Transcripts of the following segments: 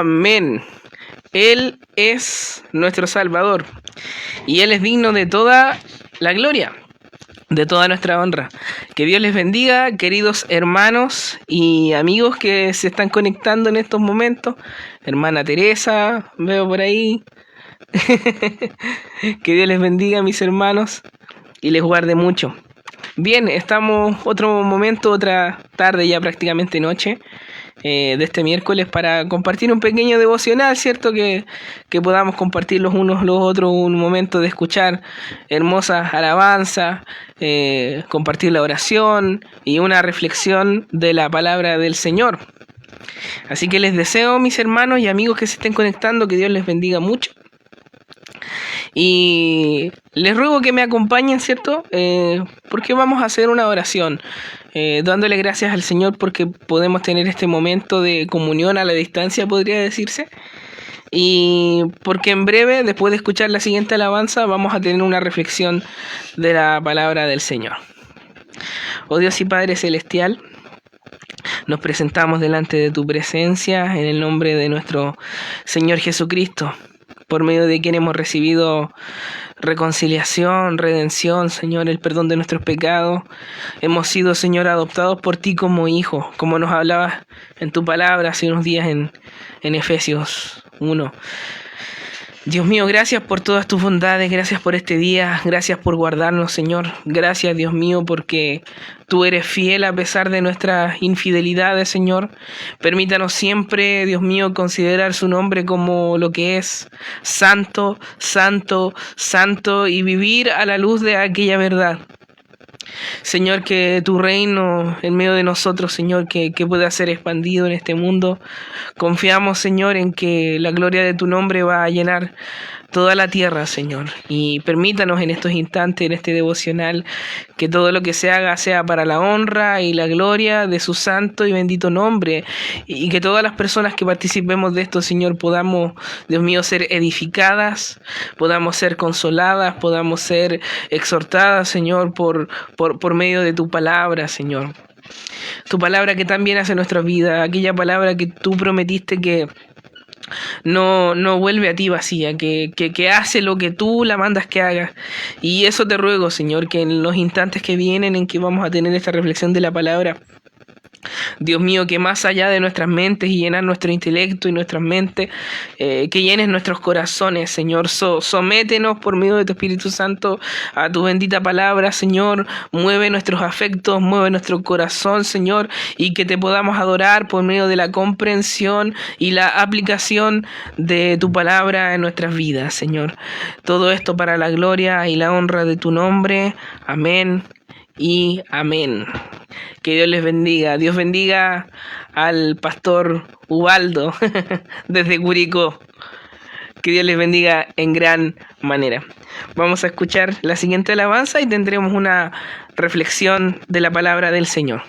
Amén. Él es nuestro Salvador y Él es digno de toda la gloria, de toda nuestra honra. Que Dios les bendiga, queridos hermanos y amigos que se están conectando en estos momentos. Hermana Teresa, veo por ahí. Que Dios les bendiga, mis hermanos, y les guarde mucho. Bien, estamos otro momento, otra tarde, ya prácticamente noche, de este miércoles, para compartir un pequeño devocional, ¿cierto? Que podamos compartir los unos los otros un momento de escuchar hermosas alabanzas, compartir la oración y una reflexión de la palabra del Señor. Así que les deseo, mis hermanos y amigos que se estén conectando, que Dios les bendiga mucho. Y les ruego que me acompañen, ¿cierto? Porque vamos a hacer una oración, dándole gracias al Señor porque podemos tener este momento de comunión a la distancia, podría decirse. Y porque en breve, después de escuchar la siguiente alabanza, vamos a tener una reflexión de la palabra del Señor. Oh Dios y Padre Celestial, nos presentamos delante de tu presencia en el nombre de nuestro Señor Jesucristo, por medio de quien hemos recibido reconciliación, redención, Señor, el perdón de nuestros pecados. Hemos sido, Señor, adoptados por ti como hijos, como nos hablabas en tu palabra hace unos días en Efesios 1. Dios mío, gracias por todas tus bondades, gracias por este día, gracias por guardarnos, Señor. Gracias, Dios mío, porque tú eres fiel a pesar de nuestras infidelidades, Señor. Permítanos siempre, Dios mío, considerar su nombre como lo que es: santo, santo, santo, y vivir a la luz de aquella verdad. Señor, que tu reino en medio de nosotros, Señor, que pueda ser expandido en este mundo. Confiamos, Señor, en que la gloria de tu nombre va a llenar toda la tierra, Señor. Y permítanos en estos instantes, en este devocional, que todo lo que se haga sea para la honra y la gloria de su santo y bendito nombre. Y que todas las personas que participemos de esto, Señor, podamos, Dios mío, ser edificadas, podamos ser consoladas, podamos ser exhortadas, Señor, por medio de tu palabra, Señor. Tu palabra que también hace nuestra vida, aquella palabra que tú prometiste que no vuelve a ti vacía, que hace lo que tú la mandas que haga. Y eso te ruego, Señor, que en los instantes que vienen en que vamos a tener esta reflexión de la palabra, Dios mío, que más allá de nuestras mentes y llenar nuestro intelecto y nuestras mentes, que llenes nuestros corazones, Señor. Sométenos por medio de tu Espíritu Santo a tu bendita palabra, Señor. Mueve nuestros afectos, mueve nuestro corazón, Señor, y que te podamos adorar por medio de la comprensión y la aplicación de tu palabra en nuestras vidas, Señor. Todo esto para la gloria y la honra de tu nombre. Amén y amén. Que Dios les bendiga. Dios bendiga al pastor Ubaldo desde Curicó. Que Dios les bendiga en gran manera. Vamos a escuchar la siguiente alabanza y tendremos una reflexión de la palabra del Señor.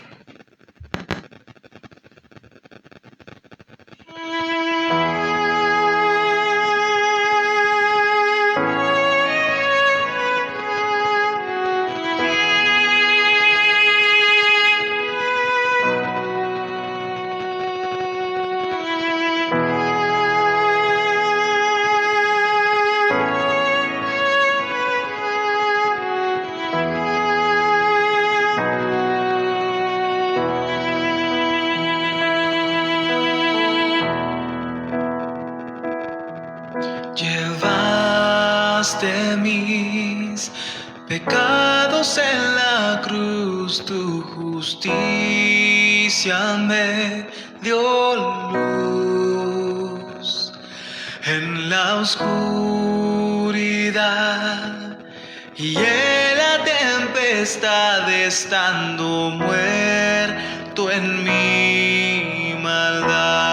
Llevaste mis pecados en la cruz, tu justicia me dio luz en la oscuridad y en la tempestad, estando muerto en mi maldad.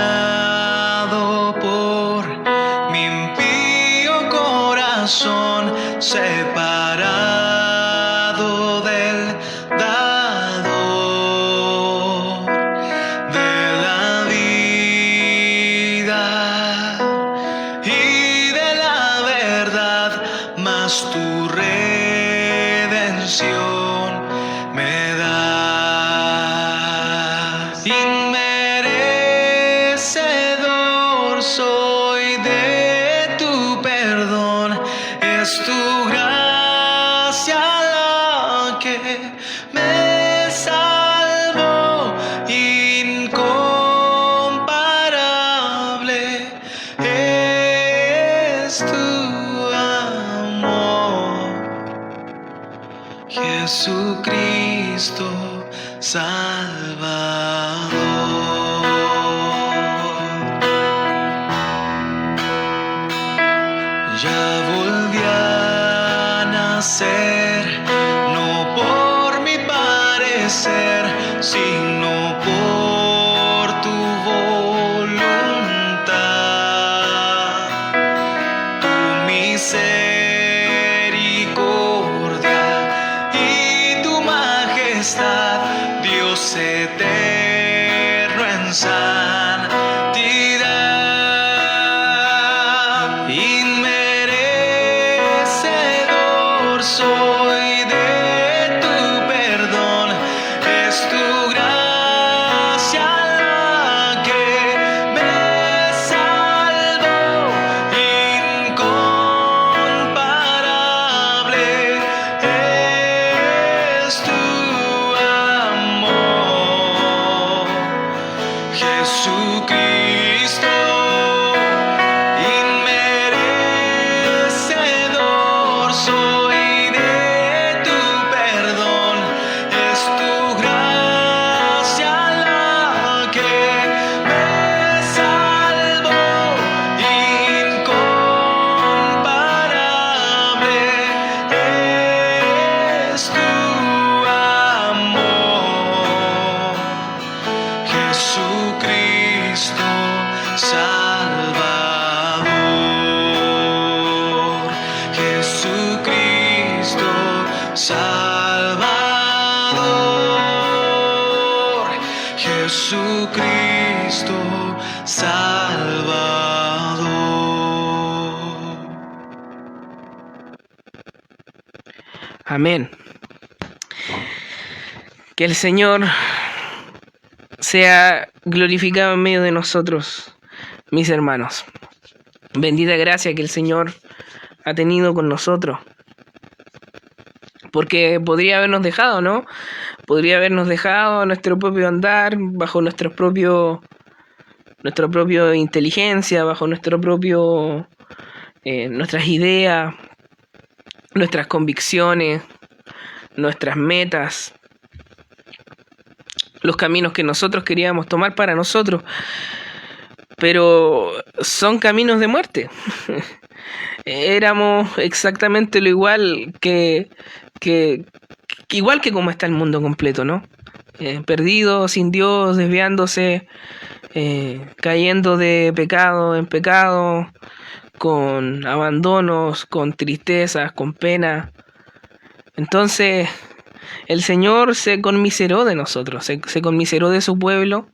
Condenado por mi impío corazón, separado del dador de la vida y de la verdad, mas tu redención inmerecedor soy de tu perdón. Es tu gracia la que me salvó, incomparable es tu amor, Jesucristo Salvador. Ya volví a nacer, no por mi parecer, sino por tu voluntad. Tu misericordia y tu majestad, Dios eterno en santidad. Inmerecedor soy de tu perdón, es tu gracia la que me salvó, incomparable es tu amor, Jesucristo. Inmerecedor soy de tu perdón, es tu gracia la que me salvó, incomparable es tu amor, Jesucristo Salvador, Jesucristo Salvador, Jesucristo Salvador. Amén. Que el Señor sea glorificado en medio de nosotros, mis hermanos. Bendita gracia que el Señor ha tenido con nosotros. Porque podría habernos dejado, ¿no? Podría habernos dejado nuestro propio andar, bajo nuestra propia inteligencia, bajo nuestras ideas, nuestras convicciones, nuestras metas, los caminos que nosotros queríamos tomar para nosotros, pero son caminos de muerte. Éramos exactamente lo igual que como está el mundo completo, ¿no? Perdido, sin Dios, desviándose, cayendo de pecado en pecado, con abandonos, con tristezas, con pena. Entonces el Señor se conmiseró de nosotros, se conmiseró de su pueblo,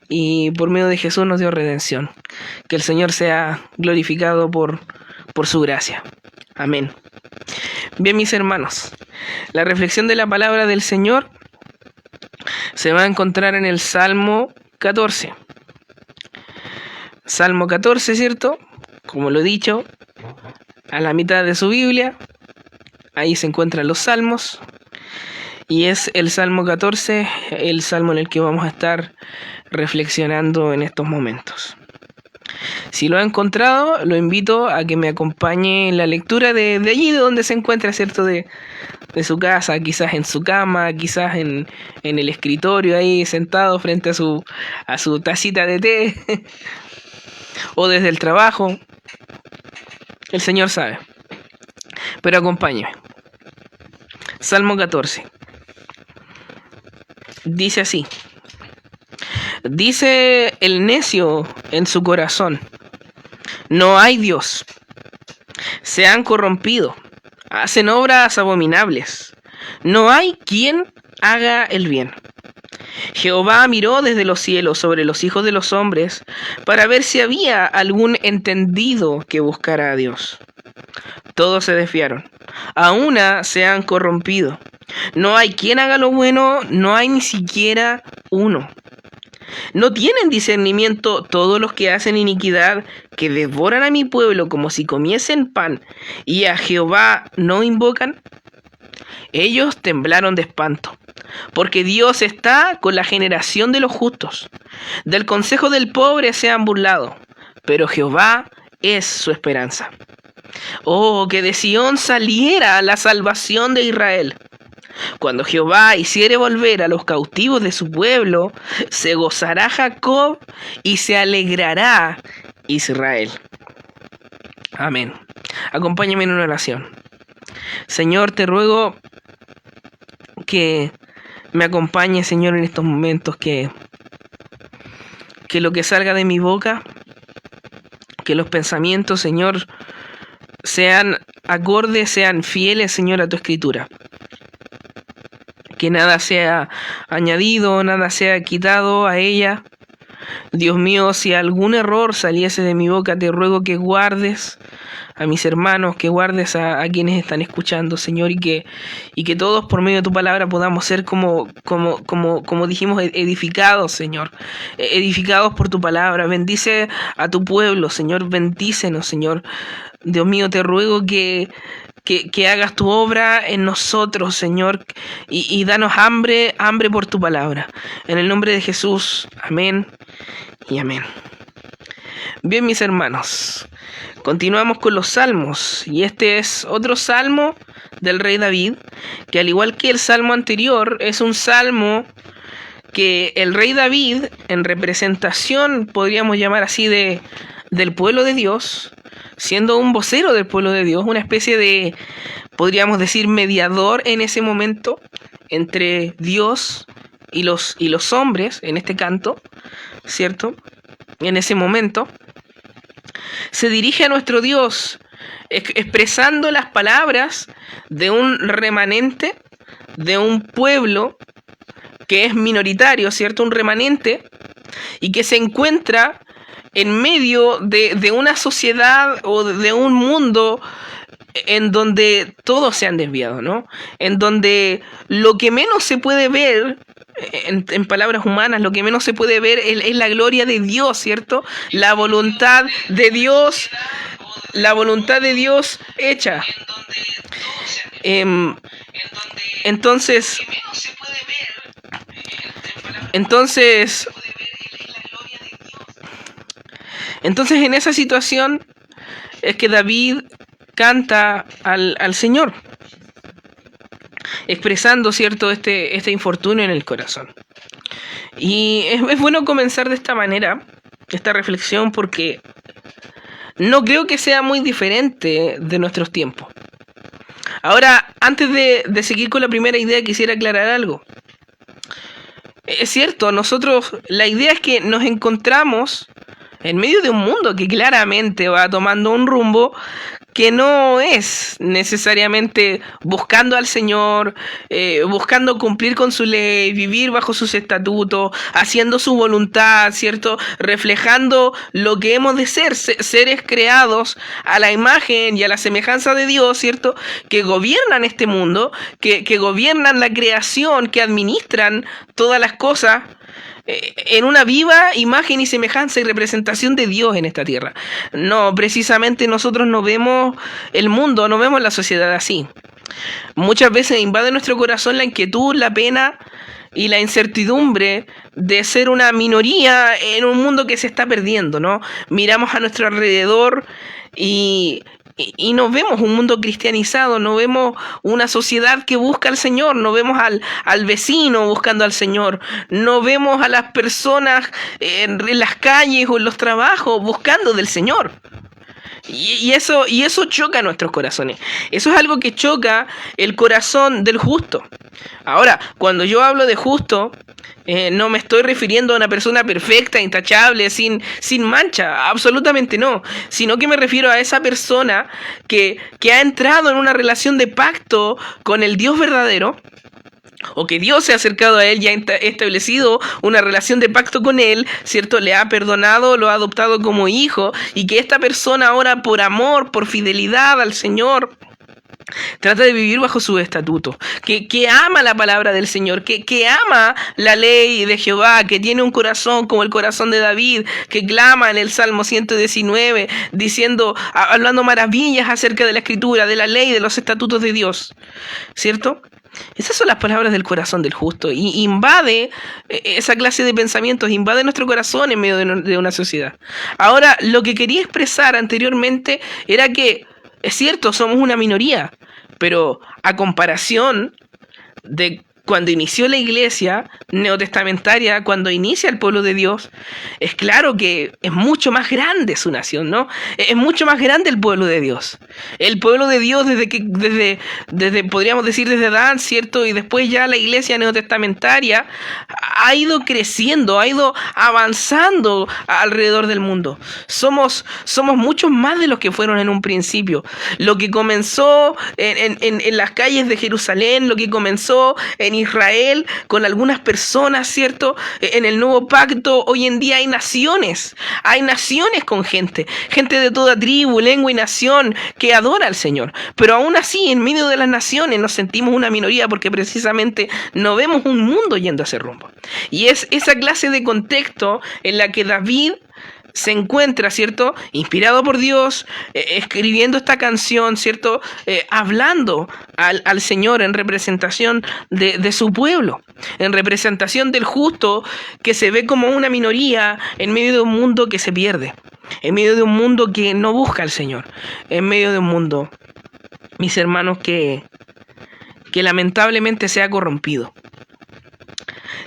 y por medio de Jesús nos dio redención. Que el Señor sea glorificado por su gracia. Amén. Bien, mis hermanos, la reflexión de la palabra del Señor se va a encontrar en el Salmo 14. Salmo 14, ¿cierto? Como lo he dicho, a la mitad de su Biblia, ahí se encuentran los salmos, y es el Salmo 14, el salmo en el que vamos a estar reflexionando en estos momentos. Si lo ha encontrado, lo invito a que me acompañe en la lectura de allí de donde se encuentra, ¿cierto? De su casa, quizás en su cama, quizás en el escritorio, ahí sentado frente a su tacita de té, o desde el trabajo. El Señor sabe. Pero acompáñeme. Salmo 14. Dice así: dice el necio en su corazón, no hay Dios. Se han corrompido, hacen obras abominables. No hay quien haga el bien. Jehová miró desde los cielos sobre los hijos de los hombres para ver si había algún entendido que buscara a Dios. Todos se desviaron, a una se han corrompido. No hay quien haga lo bueno, no hay ni siquiera uno. ¿No tienen discernimiento todos los que hacen iniquidad, que devoran a mi pueblo como si comiesen pan, y a Jehová no invocan? Ellos temblaron de espanto, porque Dios está con la generación de los justos. Del consejo del pobre se han burlado, pero Jehová es su esperanza. Oh, que de Sión saliera la salvación de Israel. Cuando Jehová hiciere volver a los cautivos de su pueblo, se gozará Jacob y se alegrará Israel. Amén. Acompáñame en una oración. Señor, te ruego que me acompañes, Señor, en estos momentos, que lo que salga de mi boca, que los pensamientos, Señor, sean acordes, sean fieles, Señor, a tu escritura. Que nada sea añadido, nada sea quitado a ella. Dios mío, si algún error saliese de mi boca, te ruego que guardes a mis hermanos, que guardes a quienes están escuchando, Señor, y que todos por medio de tu palabra podamos ser como dijimos, edificados, Señor, edificados por tu palabra. Bendice a tu pueblo, Señor, bendícenos, Señor. Dios mío, te ruego que hagas tu obra en nosotros, Señor, y danos hambre por tu palabra. En el nombre de Jesús, amén y amén. Bien, mis hermanos, continuamos con los salmos, y este es otro salmo del rey David, que al igual que el salmo anterior, es un salmo que el rey David, en representación, podríamos llamar así, del pueblo de Dios, siendo un vocero del pueblo de Dios, una especie de, podríamos decir, mediador en ese momento entre Dios y los hombres, en este canto, ¿cierto? En ese momento, se dirige a nuestro Dios, expresando las palabras de un remanente, de un pueblo que es minoritario, ¿cierto? Un remanente, y que se encuentra en medio de una sociedad o de un mundo en donde todos se han desviado, ¿no? En donde lo que menos se puede ver, en palabras humanas, lo que menos se puede ver es la gloria de Dios, ¿cierto? La voluntad de Dios hecha. Entonces, en esa situación es que David canta al Señor, expresando, ¿cierto?, este infortunio en el corazón. Y es bueno comenzar de esta manera, esta reflexión, porque no creo que sea muy diferente de nuestros tiempos. Ahora, antes de seguir con la primera idea, quisiera aclarar algo. Es cierto, la idea es que nos encontramos en medio de un mundo que claramente va tomando un rumbo que no es necesariamente buscando al Señor, buscando cumplir con su ley, vivir bajo sus estatutos, haciendo su voluntad, ¿cierto? Reflejando lo que hemos de ser, seres creados a la imagen y a la semejanza de Dios, ¿cierto? Que gobiernan este mundo, que gobiernan la creación, que administran todas las cosas en una viva imagen y semejanza y representación de Dios en esta tierra. No, precisamente nosotros no vemos el mundo, no vemos la sociedad así. Muchas veces invade nuestro corazón la inquietud, la pena y la incertidumbre de ser una minoría en un mundo que se está perdiendo, ¿no? Miramos a nuestro alrededor y no vemos un mundo cristianizado, no vemos una sociedad que busca al Señor, no vemos al vecino buscando al Señor, no vemos a las personas en las calles o en los trabajos buscando del Señor. Y eso choca nuestros corazones. Eso es algo que choca el corazón del justo. Ahora, cuando yo hablo de justo, no me estoy refiriendo a una persona perfecta, intachable, sin mancha, absolutamente no, sino que me refiero a esa persona que ha entrado en una relación de pacto con el Dios verdadero, o que Dios se ha acercado a él y ha establecido una relación de pacto con él, ¿cierto? Le ha perdonado, lo ha adoptado como hijo, y que esta persona ahora, por amor, por fidelidad al Señor, Trata de vivir bajo sus estatutos, que ama la palabra del Señor, que ama la ley de Jehová, que tiene un corazón como el corazón de David, que clama en el Salmo 119, diciendo, hablando maravillas acerca de la Escritura, de la ley, de los estatutos de Dios, ¿cierto? Esas son las palabras del corazón del justo, y invade esa clase de pensamientos, invade nuestro corazón en medio de una sociedad. Ahora, lo que quería expresar anteriormente era que, es cierto, somos una minoría, pero a comparación de cuando inició la iglesia neotestamentaria, cuando inicia el pueblo de Dios, es claro que es mucho más grande su nación, ¿no? Es mucho más grande el pueblo de Dios. El pueblo de Dios desde podríamos decir desde Adán, ¿cierto? Y después ya la iglesia neotestamentaria ha ido creciendo, ha ido avanzando alrededor del mundo. Somos muchos más de los que fueron en un principio. Lo que comenzó en las calles de Jerusalén, lo que comenzó en Israel con algunas personas, ¿cierto? En el nuevo pacto, hoy en día hay naciones con gente de toda tribu, lengua y nación que adora al Señor. Pero aún así, en medio de las naciones nos sentimos una minoría porque precisamente no vemos un mundo yendo a ese rumbo. Y es esa clase de contexto en la que David se encuentra, ¿cierto? Inspirado por Dios, escribiendo esta canción, ¿cierto? Hablando al Señor en representación de su pueblo, en representación del justo que se ve como una minoría en medio de un mundo que se pierde, en medio de un mundo que no busca al Señor, en medio de un mundo, mis hermanos, que lamentablemente se ha corrompido.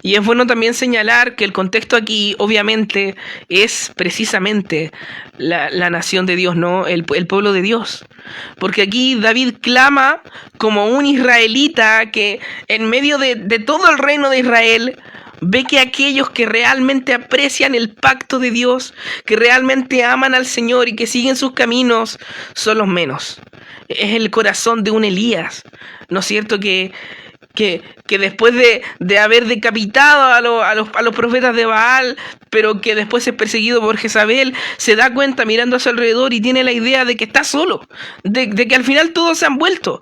Y es bueno también señalar que el contexto aquí, obviamente, es precisamente la nación de Dios, ¿no? El pueblo de Dios. Porque aquí David clama como un israelita que en medio de todo el reino de Israel ve que aquellos que realmente aprecian el pacto de Dios, que realmente aman al Señor y que siguen sus caminos, son los menos. Es el corazón de un Elías, ¿no es cierto? Que después de haber decapitado a los profetas de Baal, pero que después es perseguido por Jezabel, se da cuenta mirando a su alrededor y tiene la idea de que está solo, de que al final todos se han vuelto,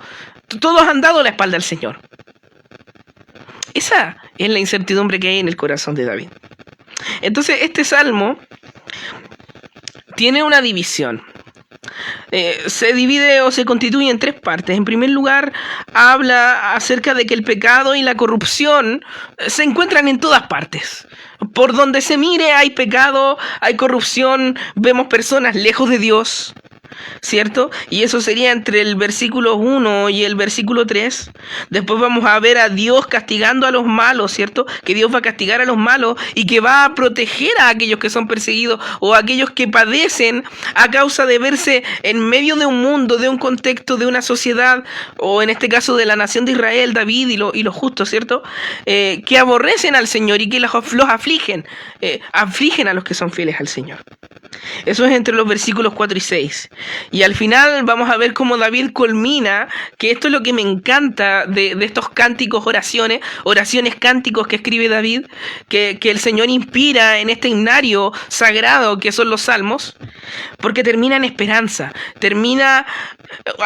todos han dado la espalda al Señor. Esa es la incertidumbre que hay en el corazón de David. Entonces este salmo tiene una división. Se divide o se constituye en tres partes. En primer lugar, habla acerca de que el pecado y la corrupción se encuentran en todas partes. Por donde se mire hay pecado, hay corrupción, vemos personas lejos de Dios, ¿cierto? Y eso sería entre el versículo 1 y el versículo 3. Después vamos a ver a Dios castigando a los malos, ¿cierto? Que Dios va a castigar a los malos y que va a proteger a aquellos que son perseguidos o a aquellos que padecen a causa de verse en medio de un mundo, de un contexto, de una sociedad, o en este caso de la nación de Israel, David y los justos, ¿cierto? Que aborrecen al Señor y que los afligen a los que son fieles al Señor. Eso es entre los versículos 4 y 6. Y al final vamos a ver cómo David culmina, que esto es lo que me encanta de estos cánticos, oraciones cánticos que escribe David, que el Señor inspira en este himnario sagrado que son los salmos, porque termina en esperanza, termina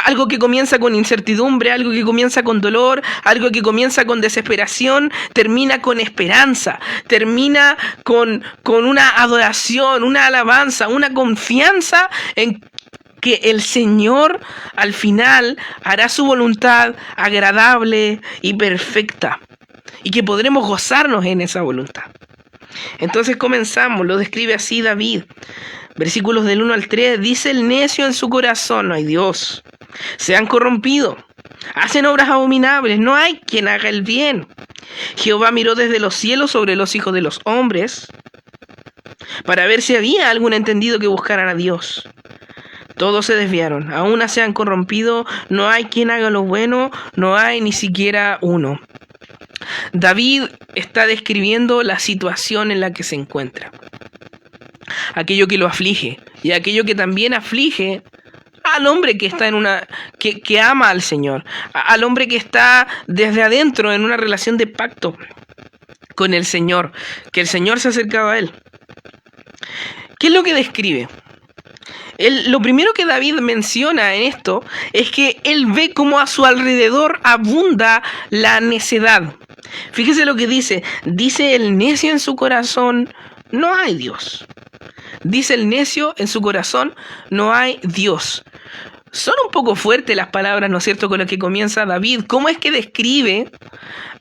algo que comienza con incertidumbre, algo que comienza con dolor, algo que comienza con desesperación, termina con esperanza, termina con una adoración, una alabanza, una confianza en que el Señor al final hará su voluntad agradable y perfecta y que podremos gozarnos en esa voluntad. Entonces comenzamos, lo describe así David. Versículos del 1 al 3, dice: el necio en su corazón, no hay Dios, se han corrompido, hacen obras abominables, no hay quien haga el bien. Jehová miró desde los cielos sobre los hijos de los hombres para ver si había algún entendido que buscaran a Dios. Todos se desviaron, aún se han corrompido, no hay quien haga lo bueno, no hay ni siquiera uno. David está describiendo la situación en la que se encuentra, aquello que lo aflige y aquello que también aflige al hombre que está que ama al Señor, al hombre que está desde adentro en una relación de pacto con el Señor, que el Señor se ha acercado a él. ¿Qué es lo que describe? Lo primero que David menciona en esto es que él ve cómo a su alrededor abunda la necedad. Fíjese lo que dice. Dice el necio en su corazón, no hay Dios. Dice el necio en su corazón, no hay Dios. Son un poco fuertes las palabras, ¿no es cierto?, con las que comienza David. ¿Cómo es que describe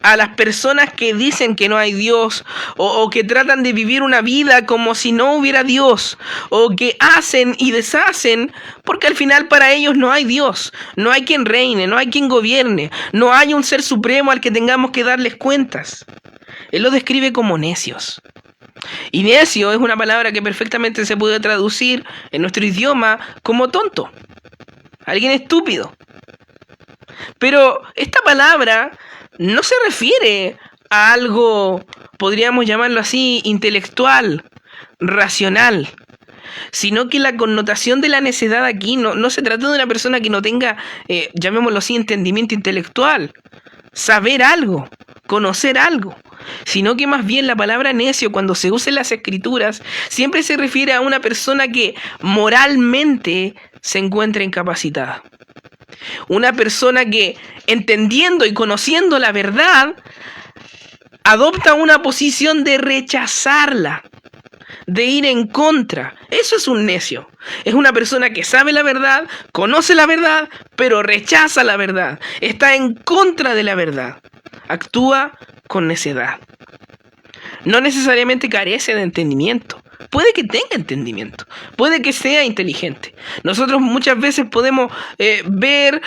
a las personas que dicen que no hay Dios o que tratan de vivir una vida como si no hubiera Dios o que hacen y deshacen porque al final para ellos no hay Dios, no hay quien reine, no hay quien gobierne, no hay un ser supremo al que tengamos que darles cuentas? Él lo describe como necios. Y necio es una palabra que perfectamente se puede traducir en nuestro idioma como tonto, alguien estúpido. Pero esta palabra no se refiere a algo, podríamos llamarlo así, intelectual, racional, sino que la connotación de la necedad aquí no se trata de una persona que no tenga, llamémoslo así, entendimiento intelectual, saber algo, conocer algo, sino que más bien la palabra necio, cuando se usa en las escrituras, siempre se refiere a una persona que moralmente se encuentra incapacitada. Una persona que, entendiendo y conociendo la verdad, adopta una posición de rechazarla, de ir en contra. Eso es un necio. Es una persona que sabe la verdad, conoce la verdad, pero rechaza la verdad. Está en contra de la verdad. Actúa con necedad. No necesariamente carece de entendimiento. Puede que tenga entendimiento, puede que sea inteligente. Nosotros muchas veces podemos ver,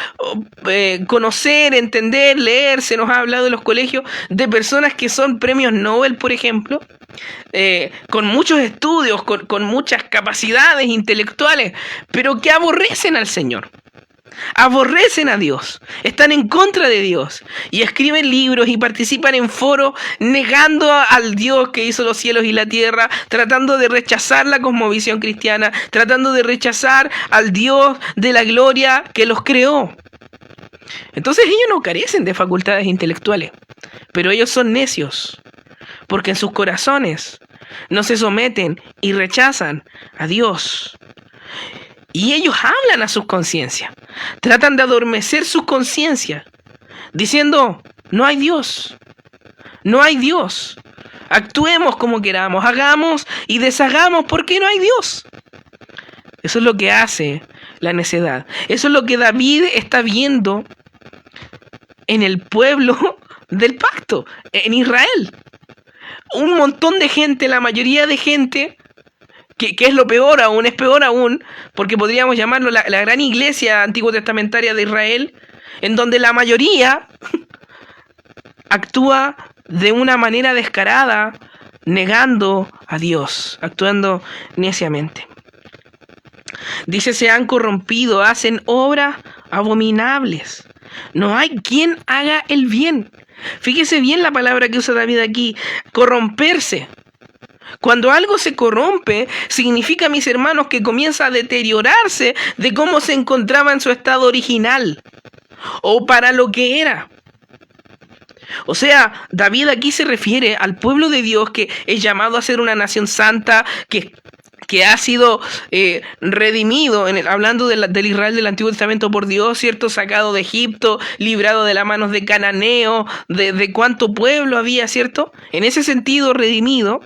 conocer, entender, leer. Se nos ha hablado en los colegios de personas que son premios Nobel, por ejemplo, con muchos estudios, con muchas capacidades intelectuales, pero que aborrecen al Señor. Aborrecen a Dios, están en contra de Dios y escriben libros y participan en foros negando al Dios que hizo los cielos y la tierra, tratando de rechazar la cosmovisión cristiana, tratando de rechazar al Dios de la gloria que los creó. Entonces ellos no carecen de facultades intelectuales, pero ellos son necios, porque en sus corazones no se someten y rechazan a Dios. Y ellos hablan a sus conciencias, tratan de adormecer sus conciencias, diciendo, no hay Dios, no hay Dios. Actuemos como queramos, hagamos y deshagamos porque no hay Dios. Eso es lo que hace la necedad. Eso es lo que David está viendo en el pueblo del pacto, en Israel. Un montón de gente, la mayoría de gente, que es lo peor aún, es peor aún, porque podríamos llamarlo la gran iglesia antiguo testamentaria de Israel, en donde la mayoría actúa de una manera descarada, negando a Dios, actuando neciamente. Dice, se han corrompido, hacen obras abominables. No hay quien haga el bien. Fíjese bien la palabra que usa David aquí, corromperse. Cuando algo se corrompe, significa, mis hermanos, que comienza a deteriorarse de cómo se encontraba en su estado original o para lo que era. O sea, David aquí se refiere al pueblo de Dios que es llamado a ser una nación santa, que ha sido redimido, hablando del Israel del Antiguo Testamento por Dios, ¿cierto? Sacado de Egipto, librado de las manos de Cananeo, de cuánto pueblo había, ¿cierto? En ese sentido, redimido.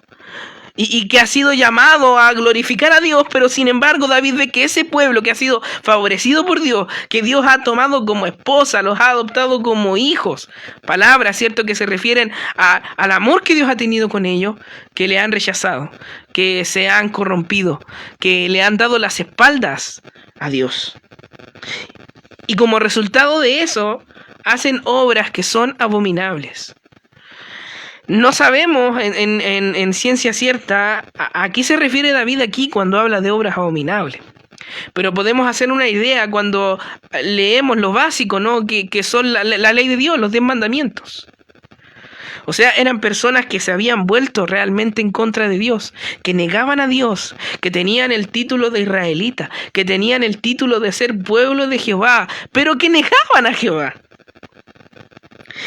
Y que ha sido llamado a glorificar a Dios, pero sin embargo David ve que ese pueblo que ha sido favorecido por Dios, que Dios ha tomado como esposa, los ha adoptado como hijos, palabras, ¿cierto?, que se refieren al amor que Dios ha tenido con ellos, que le han rechazado, que se han corrompido, que le han dado las espaldas a Dios. Y como resultado de eso, hacen obras que son abominables. No sabemos en ciencia cierta a qué se refiere David aquí cuando habla de obras abominables. Pero podemos hacer una idea cuando leemos lo básico, ¿no? Que son la ley de Dios, los 10 mandamientos. O sea, eran personas que se habían vuelto realmente en contra de Dios, que negaban a Dios, que tenían el título de israelita, que tenían el título de ser pueblo de Jehová, pero que negaban a Jehová.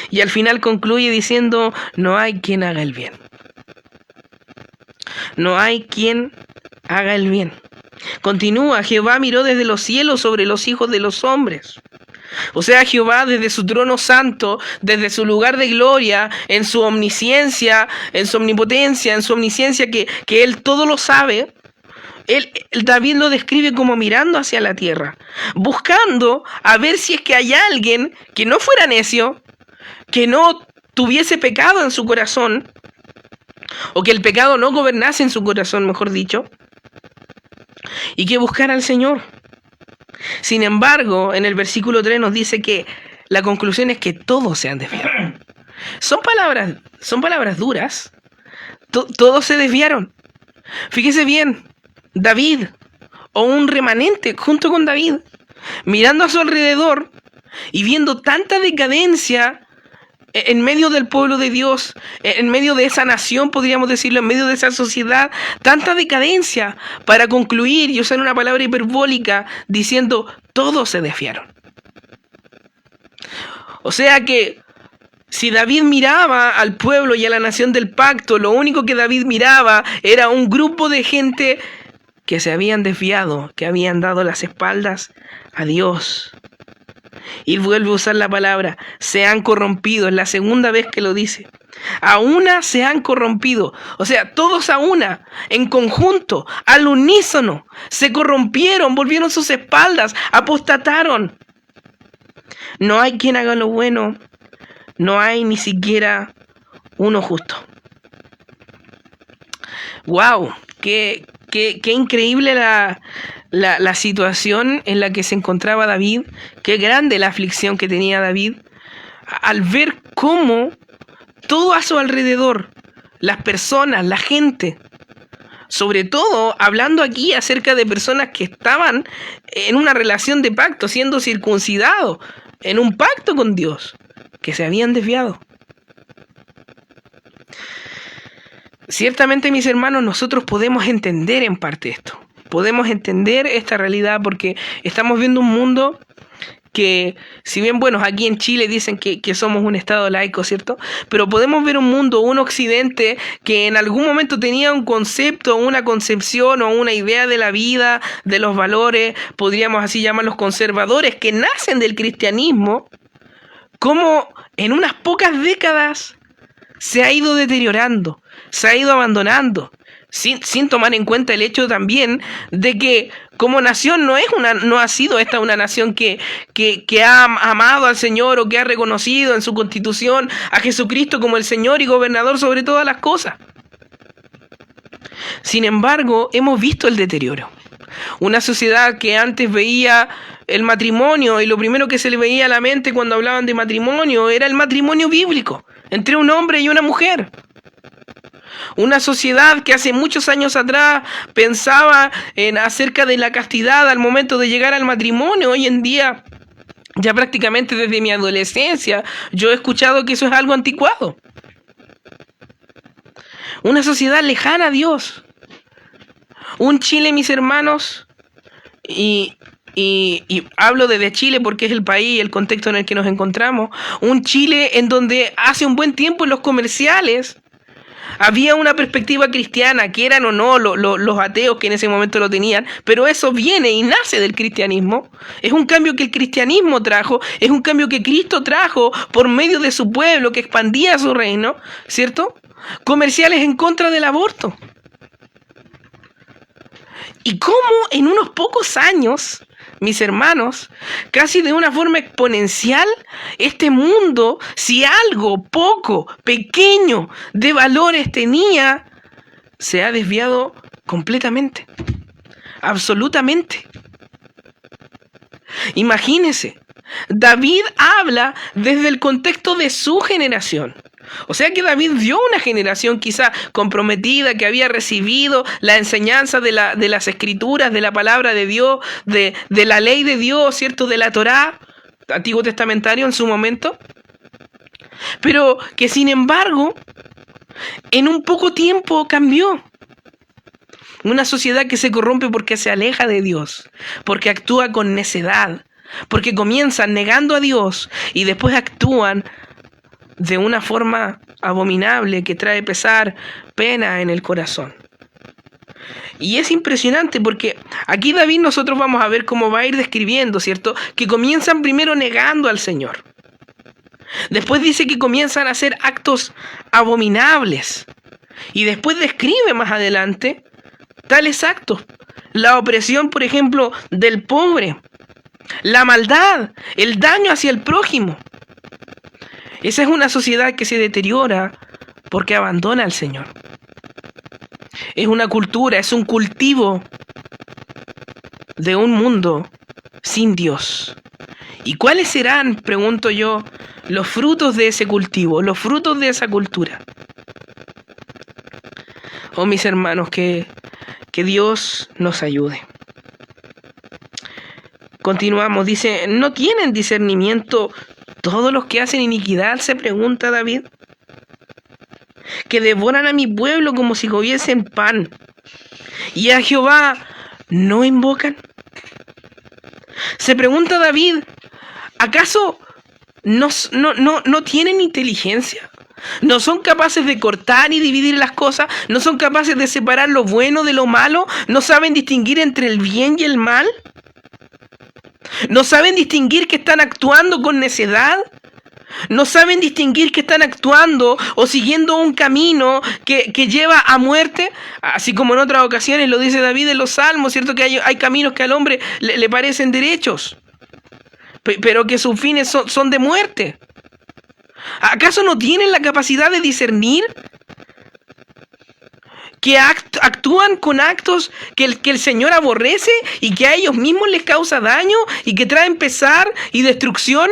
Y al final concluye diciendo, no hay quien haga el bien. No hay quien haga el bien. Continúa, Jehová miró desde los cielos sobre los hijos de los hombres. O sea, Jehová desde su trono santo, desde su lugar de gloria, en su omnisciencia, en su omnipotencia, en su omnisciencia que Él todo lo sabe, David lo describe como mirando hacia la tierra, buscando a ver si es que hay alguien que no fuera necio, que no tuviese pecado en su corazón, o que el pecado no gobernase en su corazón, mejor dicho, y que buscara al Señor. Sin embargo, en el versículo 3 nos dice que la conclusión es que todos se han desviado. Son palabras duras. Todos se desviaron. Fíjese bien, David, o un remanente junto con David, mirando a su alrededor y viendo tanta decadencia en medio del pueblo de Dios, en medio de esa nación, podríamos decirlo, en medio de esa sociedad, tanta decadencia, para concluir y usar una palabra hiperbólica diciendo, todos se desviaron. O sea que si David miraba al pueblo y a la nación del pacto, lo único que David miraba era un grupo de gente que se habían desviado, que habían dado las espaldas a Dios. Y vuelve a usar la palabra, se han corrompido, es la segunda vez que lo dice. A una se han corrompido, o sea, todos a una, en conjunto, al unísono, se corrompieron, volvieron sus espaldas, apostataron. No hay quien haga lo bueno, no hay ni siquiera uno justo. ¡Wow! ¡Qué increíble la situación en la que se encontraba David! ¡Qué grande la aflicción que tenía David! Al ver cómo todo a su alrededor, las personas, la gente, sobre todo hablando aquí acerca de personas que estaban en una relación de pacto, siendo circuncidados, en un pacto con Dios, que se habían desviado. Ciertamente, mis hermanos, nosotros podemos entender en parte esto. Podemos entender esta realidad porque estamos viendo un mundo que, si bien, bueno, aquí en Chile dicen que somos un estado laico, ¿cierto? Pero podemos ver un mundo, un occidente que en algún momento tenía un concepto, una concepción o una idea de la vida, de los valores, podríamos así llamarlos conservadores, que nacen del cristianismo, como en unas pocas décadas se ha ido deteriorando, se ha ido abandonando, sin tomar en cuenta el hecho también de que como nación no ha sido esta una nación que ha amado al Señor o que ha reconocido en su constitución a Jesucristo como el Señor y gobernador sobre todas las cosas. Sin embargo, hemos visto el deterioro. Una sociedad que antes veía el matrimonio y lo primero que se le veía a la mente cuando hablaban de matrimonio era el matrimonio bíblico entre un hombre y una mujer. Una sociedad que hace muchos años atrás pensaba acerca de la castidad al momento de llegar al matrimonio. Hoy en día, ya prácticamente desde mi adolescencia, yo he escuchado que eso es algo anticuado. Una sociedad lejana a Dios. Un Chile, mis hermanos, y hablo desde Chile porque es el país, el contexto en el que nos encontramos. Un Chile en donde hace un buen tiempo en los comerciales había una perspectiva cristiana, que eran o no los ateos que en ese momento lo tenían, pero eso viene y nace del cristianismo. Es un cambio que el cristianismo trajo, es un cambio que Cristo trajo por medio de su pueblo, que expandía su reino, ¿cierto? Comerciales en contra del aborto. Y cómo en unos pocos años, mis hermanos, casi de una forma exponencial, este mundo, si algo poco, pequeño de valores tenía, se ha desviado completamente, absolutamente. Imagínense, David habla desde el contexto de su generación. O sea que David vio una generación quizá comprometida, que había recibido la enseñanza de las escrituras, de la palabra de Dios, de la ley de Dios, ¿cierto? De la Torá, Antiguo Testamentario en su momento. Pero que sin embargo, en un poco tiempo cambió. Una sociedad que se corrompe porque se aleja de Dios, porque actúa con necedad, porque comienzan negando a Dios y después actúan de una forma abominable que trae pesar, pena en el corazón. Y es impresionante porque aquí David nosotros vamos a ver cómo va a ir describiendo, ¿cierto? Que comienzan primero negando al Señor. Después dice que comienzan a hacer actos abominables. Y después describe más adelante tales actos. La opresión, por ejemplo, del pobre. La maldad, el daño hacia el prójimo. Esa es una sociedad que se deteriora porque abandona al Señor. Es una cultura, es un cultivo de un mundo sin Dios. ¿Y cuáles serán, pregunto yo, los frutos de ese cultivo, los frutos de esa cultura? Oh, mis hermanos, que Dios nos ayude. Continuamos, dice, ¿no tienen discernimiento todos los que hacen iniquidad? Se pregunta David. Que devoran a mi pueblo como si comiesen pan, y a Jehová no invocan. Se pregunta David, ¿acaso no tienen inteligencia? ¿No son capaces de cortar y dividir las cosas? ¿No son capaces de separar lo bueno de lo malo? ¿No saben distinguir entre el bien y el mal? ¿No saben distinguir que están actuando con necedad? ¿No saben distinguir que están actuando o siguiendo un camino que lleva a muerte? Así como en otras ocasiones lo dice David en los Salmos, ¿cierto? Que hay caminos que al hombre le parecen derechos, pero que sus fines son de muerte. ¿Acaso no tienen la capacidad de discernir? Que actúan con actos que el Señor aborrece y que a ellos mismos les causa daño y que traen pesar y destrucción.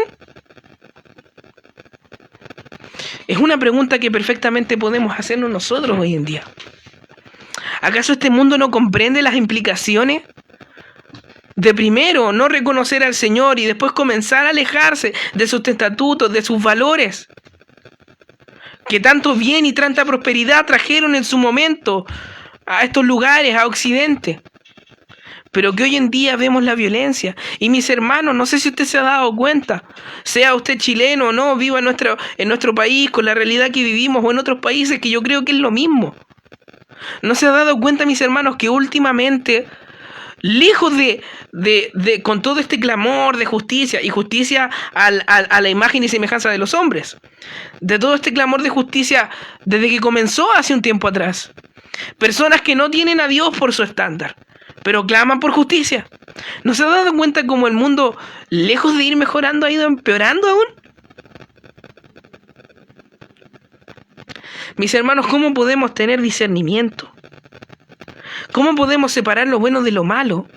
Es una pregunta que perfectamente podemos hacernos nosotros hoy en día. ¿Acaso este mundo no comprende las implicaciones de primero no reconocer al Señor y después comenzar a alejarse de sus estatutos, de sus valores, que tanto bien y tanta prosperidad trajeron en su momento a estos lugares, a Occidente? Pero que hoy en día vemos la violencia. Y mis hermanos, no sé si usted se ha dado cuenta, sea usted chileno o no, viva en nuestro país, con la realidad que vivimos, o en otros países, que yo creo que es lo mismo. ¿No se ha dado cuenta, mis hermanos, que últimamente, lejos de con todo este clamor de justicia, y justicia a la imagen y semejanza de los hombres, de todo este clamor de justicia desde que comenzó hace un tiempo atrás, personas que no tienen a Dios por su estándar, pero claman por justicia? ¿No se ha dado cuenta cómo el mundo, lejos de ir mejorando, ha ido empeorando aún? Mis hermanos, ¿cómo podemos tener discernimiento? ¿Cómo podemos separar lo bueno de lo malo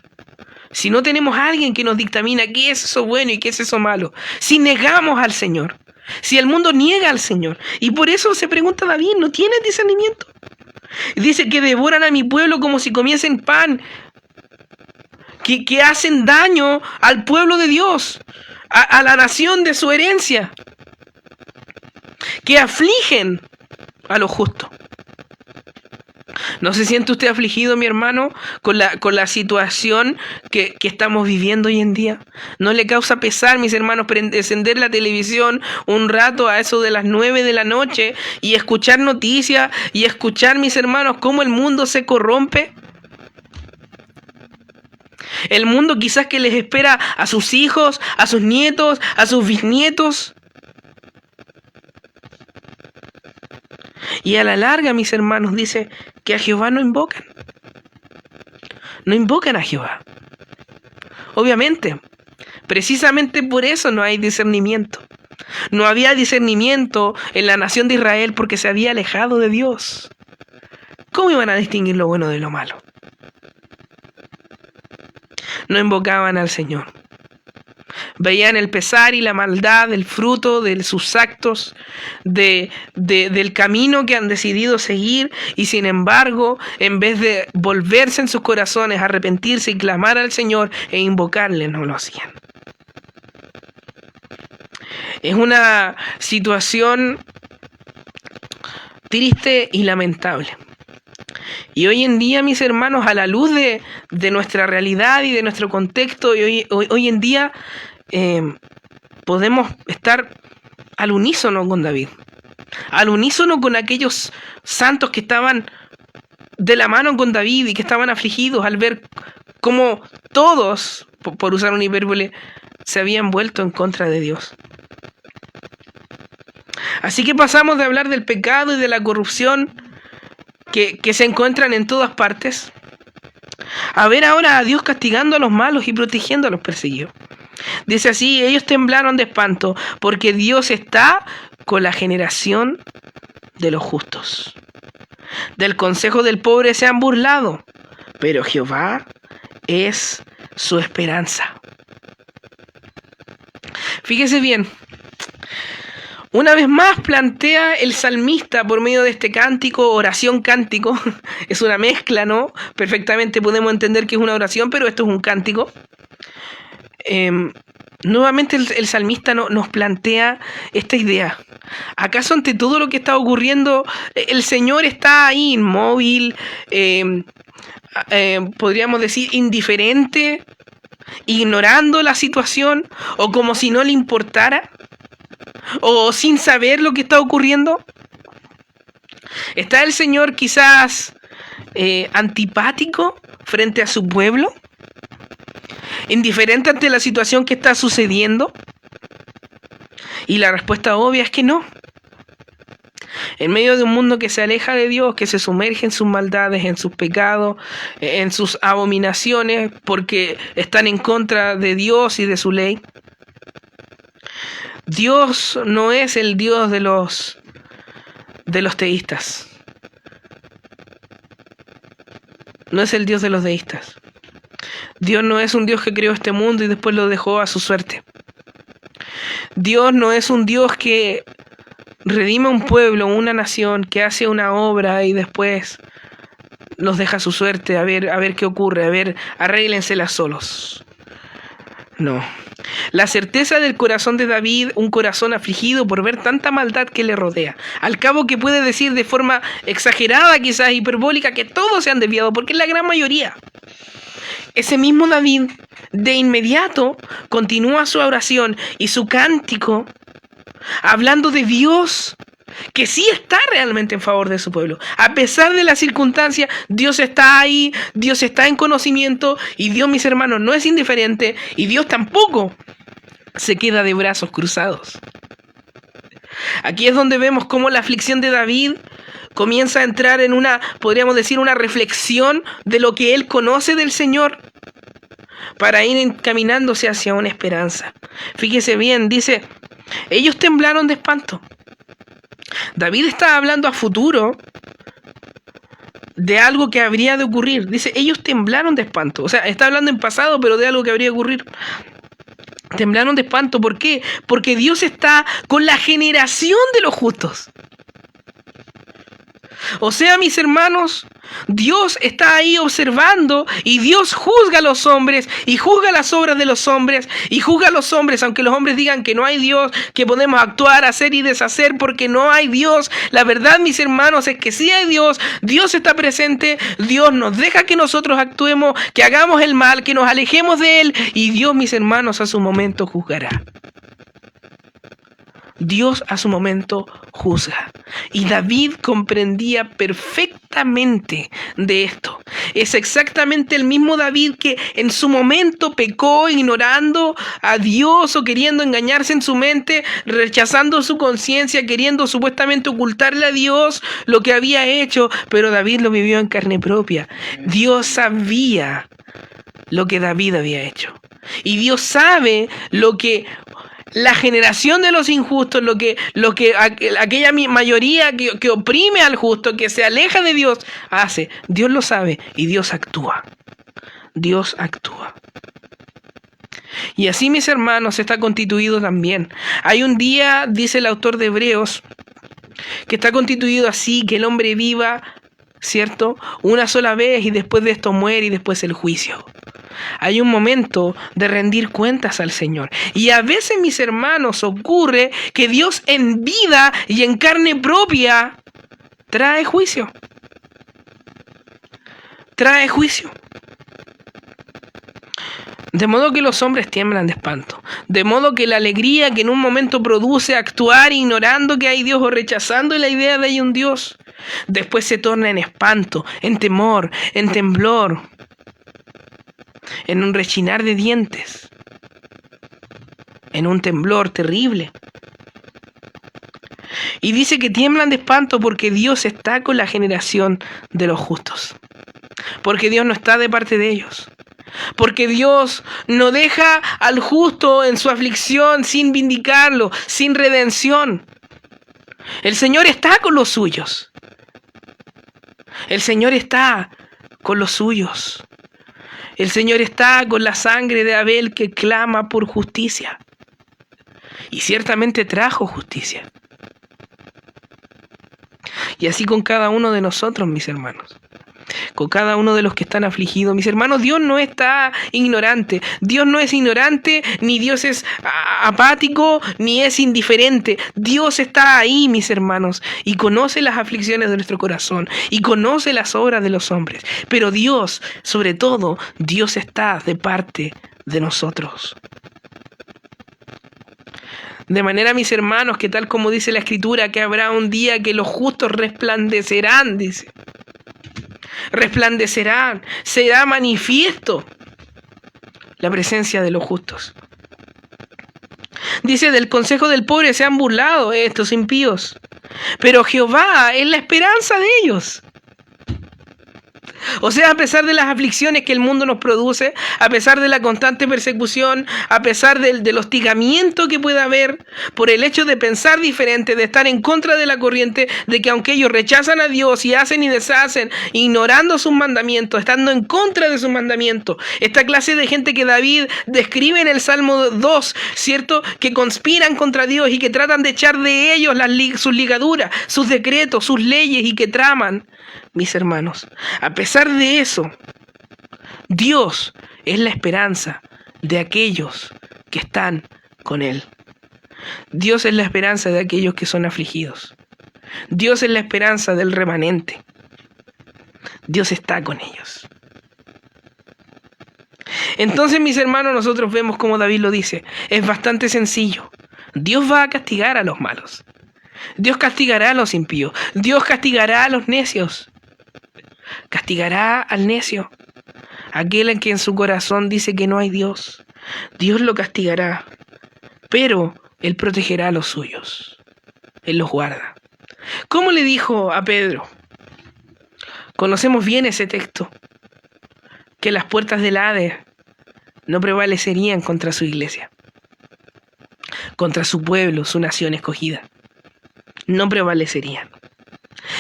si no tenemos a alguien que nos dictamina qué es eso bueno y qué es eso malo? Si negamos al Señor, si el mundo niega al Señor. Y por eso se pregunta David, ¿no tienen discernimiento? Dice que devoran a mi pueblo como si comiesen pan, que hacen daño al pueblo de Dios, a la nación de su herencia, que afligen a lo justo. ¿No se siente usted afligido, mi hermano, con la situación que estamos viviendo hoy en día? ¿No le causa pesar, mis hermanos, encender la televisión un rato a eso de las 9 de la noche y escuchar noticias y escuchar, mis hermanos, cómo el mundo se corrompe? El mundo quizás que les espera a sus hijos, a sus nietos, a sus bisnietos. Y a la larga, mis hermanos, dice que a Jehová no invocan. No invocan a Jehová. Obviamente, precisamente por eso no hay discernimiento. No había discernimiento en la nación de Israel porque se había alejado de Dios. ¿Cómo iban a distinguir lo bueno de lo malo? No invocaban al Señor. Veían el pesar y la maldad, el fruto de sus actos, del camino que han decidido seguir, y sin embargo, en vez de volverse en sus corazones, arrepentirse y clamar al Señor e invocarle, no lo hacían. Es una situación triste y lamentable. Y hoy en día, mis hermanos, a la luz de nuestra realidad y de nuestro contexto, y hoy en día podemos estar al unísono con David, al unísono con aquellos santos que estaban de la mano con David y que estaban afligidos al ver cómo todos, por usar una hipérbole, se habían vuelto en contra de Dios. Así que pasamos de hablar del pecado y de la corrupción que se encuentran en todas partes, a ver ahora a Dios castigando a los malos y protegiendo a los perseguidos. Dice así: ellos temblaron de espanto, porque Dios está con la generación de los justos. Del consejo del pobre se han burlado, pero Jehová es su esperanza. Fíjese bien, una vez más plantea el salmista por medio de este cántico, oración cántico, es una mezcla, ¿no? Perfectamente podemos entender que es una oración, pero esto es un cántico. Nuevamente el salmista nos plantea esta idea. ¿Acaso ante todo lo que está ocurriendo el Señor está ahí inmóvil, podríamos decir indiferente, ignorando la situación, o como si no le importara, o sin saber lo que está ocurriendo? ¿Está el Señor quizás antipático frente a su pueblo? ¿Indiferente ante la situación que está sucediendo? Y la respuesta obvia es que no. En medio de un mundo que se aleja de Dios, que se sumerge en sus maldades, en sus pecados, en sus abominaciones, porque están en contra de Dios y de su ley, Dios no es el Dios de los teístas. No es el Dios de los deístas. Dios no es un Dios que creó este mundo y después lo dejó a su suerte. Dios no es un Dios que redime un pueblo, una nación, que hace una obra y después los deja a su suerte, a ver qué ocurre, a ver, arréglenselas solos. No. La certeza del corazón de David, un corazón afligido por ver tanta maldad que le rodea. Al cabo que puede decir de forma exagerada, quizás hiperbólica, que todos se han desviado, porque es la gran mayoría. Ese mismo David, de inmediato, continúa su oración y su cántico, hablando de Dios, que sí está realmente en favor de su pueblo. A pesar de las circunstancias, Dios está ahí, Dios está en conocimiento, y Dios, mis hermanos, no es indiferente, y Dios tampoco se queda de brazos cruzados. Aquí es donde vemos cómo la aflicción de David comienza a entrar en una, podríamos decir, una reflexión de lo que él conoce del Señor, para ir encaminándose hacia una esperanza. Fíjese bien, dice: ellos temblaron de espanto. David está hablando a futuro de algo que habría de ocurrir. Dice: ellos temblaron de espanto. O sea, está hablando en pasado, pero de algo que habría de ocurrir. Temblaron de espanto. ¿Por qué? Porque Dios está con la generación de los justos. O sea, mis hermanos, Dios está ahí observando, y Dios juzga a los hombres y juzga las obras de los hombres y juzga a los hombres, aunque los hombres digan que no hay Dios, que podemos actuar, hacer y deshacer porque no hay Dios. La verdad, mis hermanos, es que sí hay Dios. Dios está presente. Dios nos deja que nosotros actuemos, que hagamos el mal, que nos alejemos de Él, y Dios, mis hermanos, a su momento juzgará. Dios a su momento juzga. Y David comprendía perfectamente de esto. Es exactamente el mismo David que en su momento pecó ignorando a Dios, o queriendo engañarse en su mente, rechazando su conciencia, queriendo supuestamente ocultarle a Dios lo que había hecho. Pero David lo vivió en carne propia. Dios sabía lo que David había hecho. Y Dios sabe lo que la generación de los injustos, lo que aquella mayoría que oprime al justo, que se aleja de Dios, hace. Dios lo sabe y Dios actúa. Dios actúa. Y así, mis hermanos, está constituido también. Hay un día, dice el autor de Hebreos, que está constituido así: que el hombre viva, ¿cierto?, una sola vez, y después de esto muere, y después el juicio. Hay un momento de rendir cuentas al Señor. Y a veces, mis hermanos, ocurre que Dios en vida y en carne propia trae juicio. Trae juicio. De modo que los hombres tiemblan de espanto. De modo que la alegría que en un momento produce actuar ignorando que hay Dios o rechazando la idea de hay un Dios, Después se torna en espanto, en temor, en temblor, en un rechinar de dientes, en un temblor terrible. Y dice que tiemblan de espanto porque Dios está con la generación de los justos. Porque Dios no está de parte de ellos. Porque Dios no deja al justo en su aflicción sin vindicarlo, sin redención. El Señor está con los suyos. El Señor está con los suyos. El Señor está con la sangre de Abel que clama por justicia. Y ciertamente trajo justicia. Y así con cada uno de nosotros, mis hermanos. Con cada uno de los que están afligidos. Mis hermanos, Dios no está ignorante. Dios no es ignorante, ni Dios es apático, ni es indiferente. Dios está ahí, mis hermanos, y conoce las aflicciones de nuestro corazón, y conoce las obras de los hombres. Pero Dios, sobre todo, Dios está de parte de nosotros. De manera, mis hermanos, que tal como dice la Escritura, que habrá un día que los justos resplandecerán, dice. Resplandecerán, será manifiesto la presencia de los justos. Dice, del consejo del pobre se han burlado estos impíos, pero Jehová es la esperanza de ellos. O sea, a pesar de las aflicciones que el mundo nos produce, a pesar de la constante persecución, a pesar del hostigamiento que pueda haber por el hecho de pensar diferente, de estar en contra de la corriente, de que aunque ellos rechazan a Dios y hacen y deshacen, ignorando sus mandamientos, estando en contra de sus mandamientos, esta clase de gente que David describe en el Salmo 2, ¿cierto? Que conspiran contra Dios y que tratan de echar de ellos sus ligaduras, sus decretos, sus leyes y que traman. Mis hermanos, a pesar de eso, Dios es la esperanza de aquellos que están con Él. Dios es la esperanza de aquellos que son afligidos. Dios es la esperanza del remanente. Dios está con ellos. Entonces, mis hermanos, nosotros vemos como David lo dice. Es bastante sencillo. Dios va a castigar a los malos. Dios castigará a los impíos. Dios castigará a los necios. Castigará al necio, aquel en quien su corazón dice que no hay Dios. Dios lo castigará, pero Él protegerá a los suyos. Él los guarda. ¿Cómo le dijo a Pedro? Conocemos bien ese texto, que las puertas del Hades no prevalecerían contra su iglesia, contra su pueblo, su nación escogida. No prevalecerían.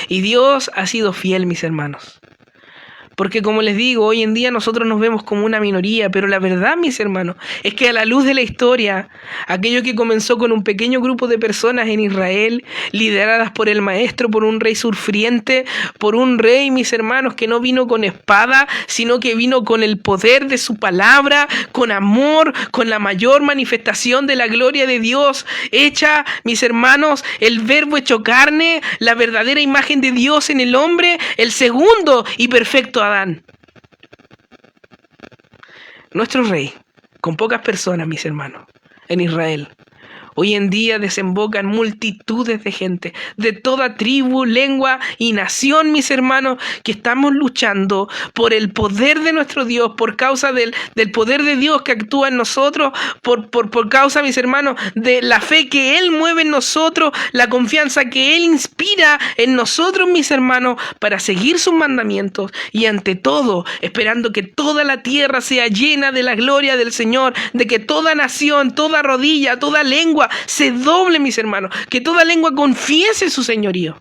Y Dios ha sido fiel, mis hermanos. Porque como les digo, hoy en día nosotros nos vemos como una minoría, pero la verdad, mis hermanos, es que a la luz de la historia, aquello que comenzó con un pequeño grupo de personas en Israel, lideradas por el maestro, por un rey sufriente, por un rey, mis hermanos, que no vino con espada, sino que vino con el poder de su palabra, con amor, con la mayor manifestación de la gloria de Dios, hecha, mis hermanos, el verbo hecho carne, la verdadera imagen de Dios en el hombre, el segundo y perfecto Adán. Nuestro rey, con pocas personas, mis hermanos, en Israel, hoy en día desembocan multitudes de gente, de toda tribu, lengua y nación, mis hermanos, que estamos luchando por el poder de nuestro Dios, por causa del poder de Dios que actúa en nosotros, por causa, mis hermanos, de la fe que Él mueve en nosotros, la confianza que Él inspira en nosotros, mis hermanos, para seguir sus mandamientos y ante todo, esperando que toda la tierra sea llena de la gloria del Señor, de que toda nación, toda rodilla, toda lengua se doble, mis hermanos, que toda lengua confiese su señorío.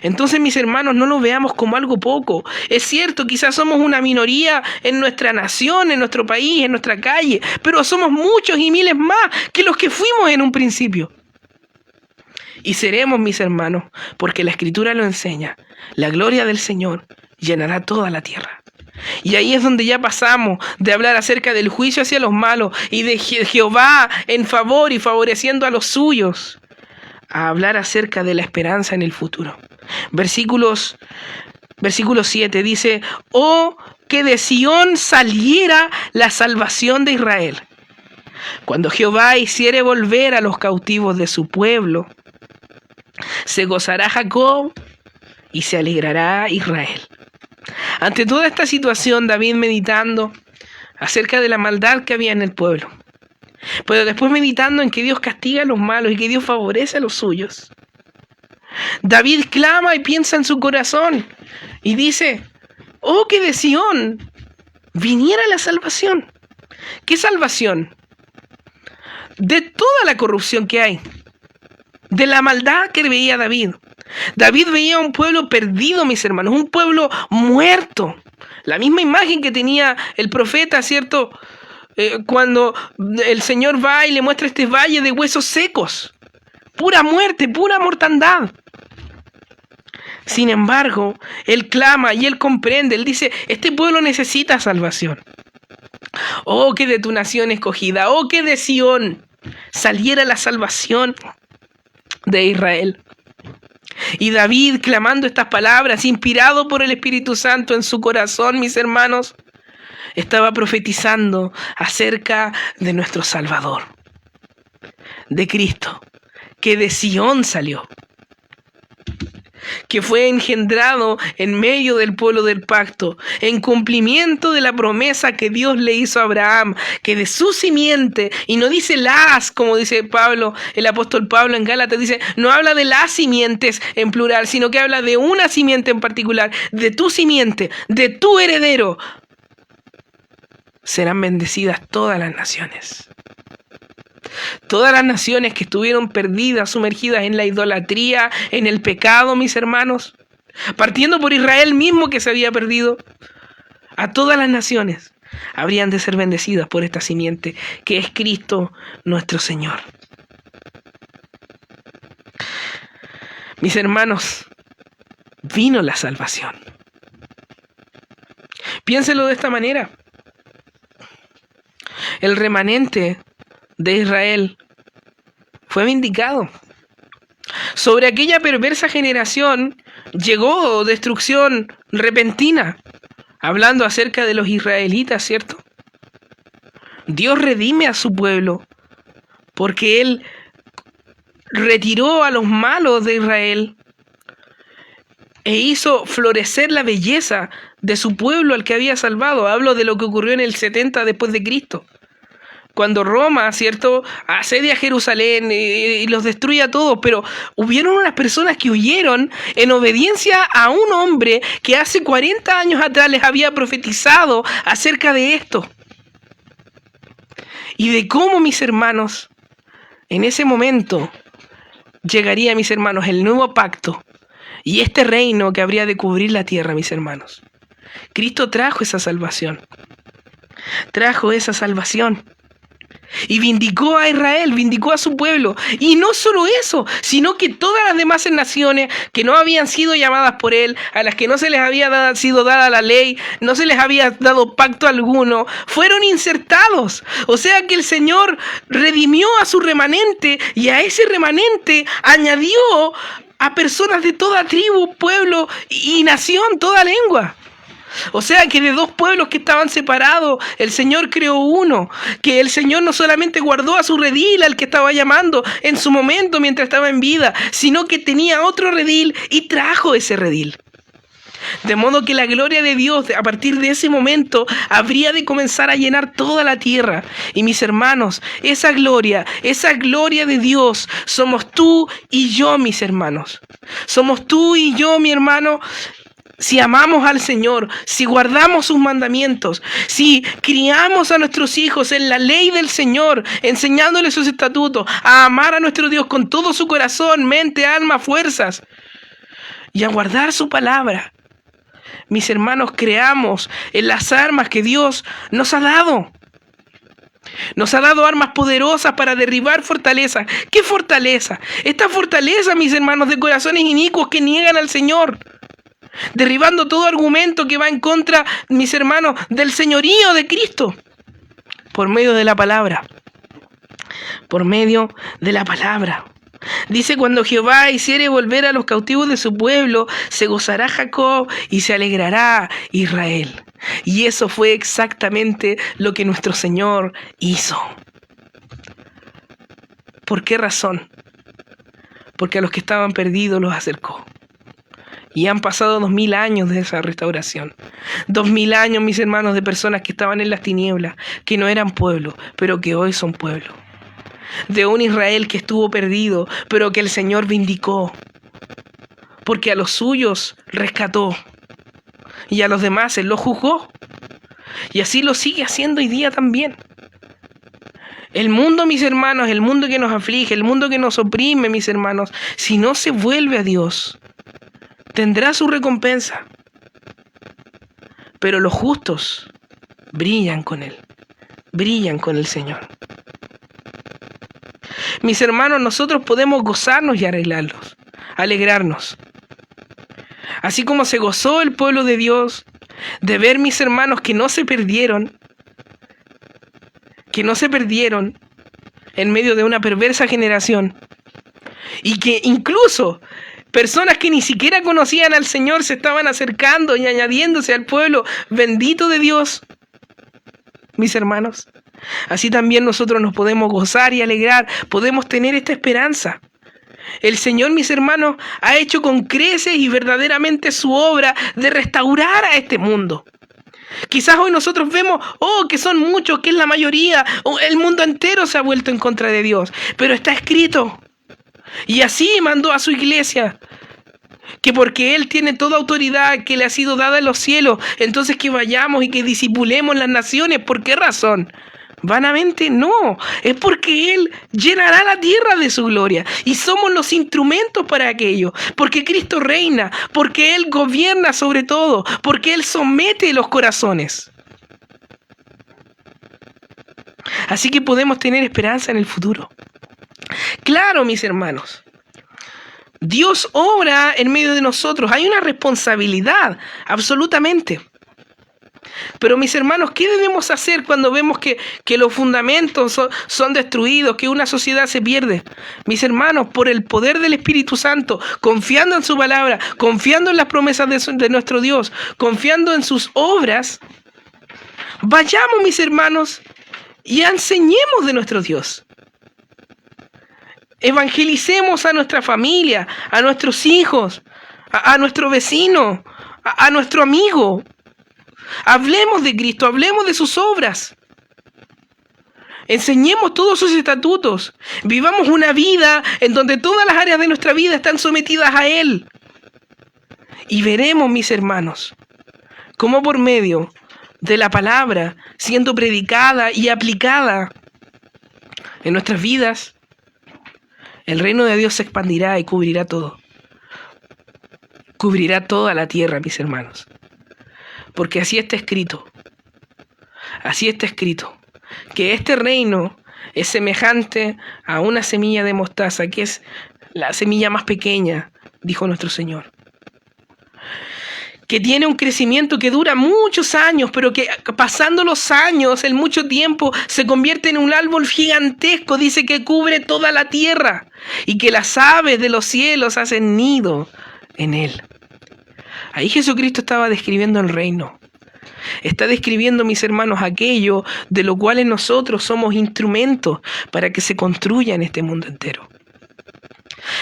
Entonces, mis hermanos, no lo veamos como algo poco. Es cierto, quizás somos una minoría en nuestra nación, en nuestro país, en nuestra calle, pero somos muchos y miles más que los que fuimos en un principio. Y seremos, mis hermanos, porque la Escritura lo enseña, la gloria del Señor llenará toda la tierra. Y ahí es donde ya pasamos de hablar acerca del juicio hacia los malos y de Jehová en favor y favoreciendo a los suyos, a hablar acerca de la esperanza en el futuro. Versículo 7 dice: oh, que de Sión saliera la salvación de Israel, cuando Jehová hiciere volver a los cautivos de su pueblo Se gozará Jacob y se alegrará Israel. Ante toda esta situación, David meditando acerca de la maldad que había en el pueblo, pero después meditando en que Dios castiga a los malos y que Dios favorece a los suyos, David clama y piensa en su corazón y dice: oh, que de Sión viniera la salvación. ¿Qué salvación? De toda la corrupción que hay, de la maldad que veía David. David veía un pueblo perdido, mis hermanos, un pueblo muerto. La misma imagen que tenía el profeta, ¿cierto? Cuando el Señor va y le muestra este valle de huesos secos. Pura muerte, pura mortandad. Sin embargo, él clama y él comprende. Él dice: este pueblo necesita salvación. Oh, que de tu nación escogida, oh, que de Sión saliera la salvación de Israel. Y David, clamando estas palabras, inspirado por el Espíritu Santo en su corazón, mis hermanos, estaba profetizando acerca de nuestro Salvador, de Cristo, que de Sión salió, que fue engendrado en medio del pueblo del pacto, en cumplimiento de la promesa que Dios le hizo a Abraham, que de su simiente, y no dice las, como dice Pablo, el apóstol Pablo en Gálatas, dice, no habla de las simientes en plural, sino que habla de una simiente en particular, de tu simiente, de tu heredero, serán bendecidas todas las naciones. Todas las naciones que estuvieron perdidas, sumergidas en la idolatría, en el pecado, mis hermanos, partiendo por Israel mismo que se había perdido, a todas las naciones habrían de ser bendecidas por esta simiente que es Cristo nuestro Señor. Mis hermanos, vino la salvación. Piénselo de esta manera. El remanente de Israel fue vindicado. Sobre aquella perversa generación llegó destrucción repentina, hablando acerca de los israelitas, ¿cierto? Dios redime a su pueblo porque Él retiró a los malos de Israel e hizo florecer la belleza de su pueblo al que había salvado. Hablo de lo que ocurrió en el 70 después de Cristo, cuando Roma, ¿cierto?, asedia Jerusalén y los destruye a todos, pero hubieron unas personas que huyeron en obediencia a un hombre que hace 40 años atrás les había profetizado acerca de esto. Y de cómo, mis hermanos, en ese momento llegaría, mis hermanos, el nuevo pacto y este reino que habría de cubrir la tierra, mis hermanos. Cristo trajo esa salvación. Trajo esa salvación. Y vindicó a Israel, vindicó a su pueblo. Y no solo eso, sino que todas las demás naciones que no habían sido llamadas por él, a las que no se les había sido dada la ley, no se les había dado pacto alguno, fueron insertados. O sea que el Señor redimió a su remanente y a ese remanente añadió a personas de toda tribu, pueblo y nación, toda lengua. O sea que de dos pueblos que estaban separados, el Señor creó uno, que el Señor no solamente guardó a su redil, al que estaba llamando en su momento mientras estaba en vida, sino que tenía otro redil y trajo ese redil. De modo que la gloria de Dios a partir de ese momento habría de comenzar a llenar toda la tierra. Y mis hermanos, esa gloria de Dios somos tú y yo, mis hermanos. Somos tú y yo, mi hermano. Si amamos al Señor, si guardamos sus mandamientos, si criamos a nuestros hijos en la ley del Señor, enseñándoles sus estatutos, a amar a nuestro Dios con todo su corazón, mente, alma, fuerzas, y a guardar su palabra, mis hermanos, creamos en las armas que Dios nos ha dado. Nos ha dado armas poderosas para derribar fortalezas. ¿Qué fortaleza? Esta fortaleza, mis hermanos, de corazones inicuos que niegan al Señor. Derribando todo argumento que va en contra, mis hermanos, del señorío de Cristo. Por medio de la palabra. Por medio de la palabra. Dice: cuando Jehová hiciere volver a los cautivos de su pueblo, se gozará Jacob y se alegrará Israel. Y eso fue exactamente lo que nuestro Señor hizo. ¿Por qué razón? porque a los que estaban perdidos los acercó. Y han pasado 2000 años de esa restauración. 2000 años, mis hermanos, de personas que estaban en las tinieblas, que no eran pueblo, pero que hoy son pueblo. De un Israel que estuvo perdido, pero que el Señor vindicó, porque a los suyos rescató y a los demás Él los juzgó. Y así lo sigue haciendo hoy día también. El mundo, mis hermanos, el mundo que nos aflige, el mundo que nos oprime, mis hermanos, si no se vuelve a Dios, tendrá su recompensa. Pero los justos brillan con Él, brillan con el Señor. Mis hermanos, nosotros podemos gozarnos y alegrarnos. Así como se gozó el pueblo de Dios de ver, mis hermanos, que no se perdieron en medio de una perversa generación, y que incluso personas que ni siquiera conocían al Señor se estaban acercando y añadiéndose al pueblo bendito de Dios. Mis hermanos, así también nosotros nos podemos gozar y alegrar, podemos tener esta esperanza. El Señor, mis hermanos, ha hecho con creces y verdaderamente su obra de restaurar a este mundo. Quizás hoy nosotros vemos, que son muchos, que es la mayoría, el mundo entero se ha vuelto en contra de Dios, pero está escrito. Y así mandó a su iglesia, que porque Él tiene toda autoridad que le ha sido dada en los cielos, entonces que vayamos y que disipulemos las naciones. ¿Por qué razón? Vanamente no, es porque Él llenará la tierra de su gloria y somos los instrumentos para aquello, porque Cristo reina, porque Él gobierna sobre todo, porque Él somete los corazones. Así que podemos tener esperanza en el futuro. Claro, mis hermanos, Dios obra en medio de nosotros, hay una responsabilidad, absolutamente. Pero mis hermanos, ¿qué debemos hacer cuando vemos que los fundamentos son destruidos, que una sociedad se pierde? Mis hermanos, por el poder del Espíritu Santo, confiando en su palabra, confiando en las promesas de nuestro Dios, confiando en sus obras, vayamos, mis hermanos, y enseñemos de nuestro Dios. Evangelicemos a nuestra familia, a nuestros hijos, a nuestro vecino, a nuestro amigo. Hablemos de Cristo, hablemos de sus obras. Enseñemos todos sus estatutos. Vivamos una vida en donde todas las áreas de nuestra vida están sometidas a Él. Y veremos, mis hermanos, cómo por medio de la palabra siendo predicada y aplicada en nuestras vidas, el reino de Dios se expandirá y cubrirá todo. Cubrirá toda la tierra, mis hermanos. Porque así está escrito, que este reino es semejante a una semilla de mostaza, que es la semilla más pequeña, dijo nuestro Señor. Que tiene un crecimiento que dura muchos años, pero que pasando los años, en mucho tiempo, se convierte en un árbol gigantesco, dice que cubre toda la tierra, y que las aves de los cielos hacen nido en él. Ahí Jesucristo estaba describiendo el reino. Está describiendo, mis hermanos, aquello de lo cual nosotros somos instrumentos para que se construya en este mundo entero.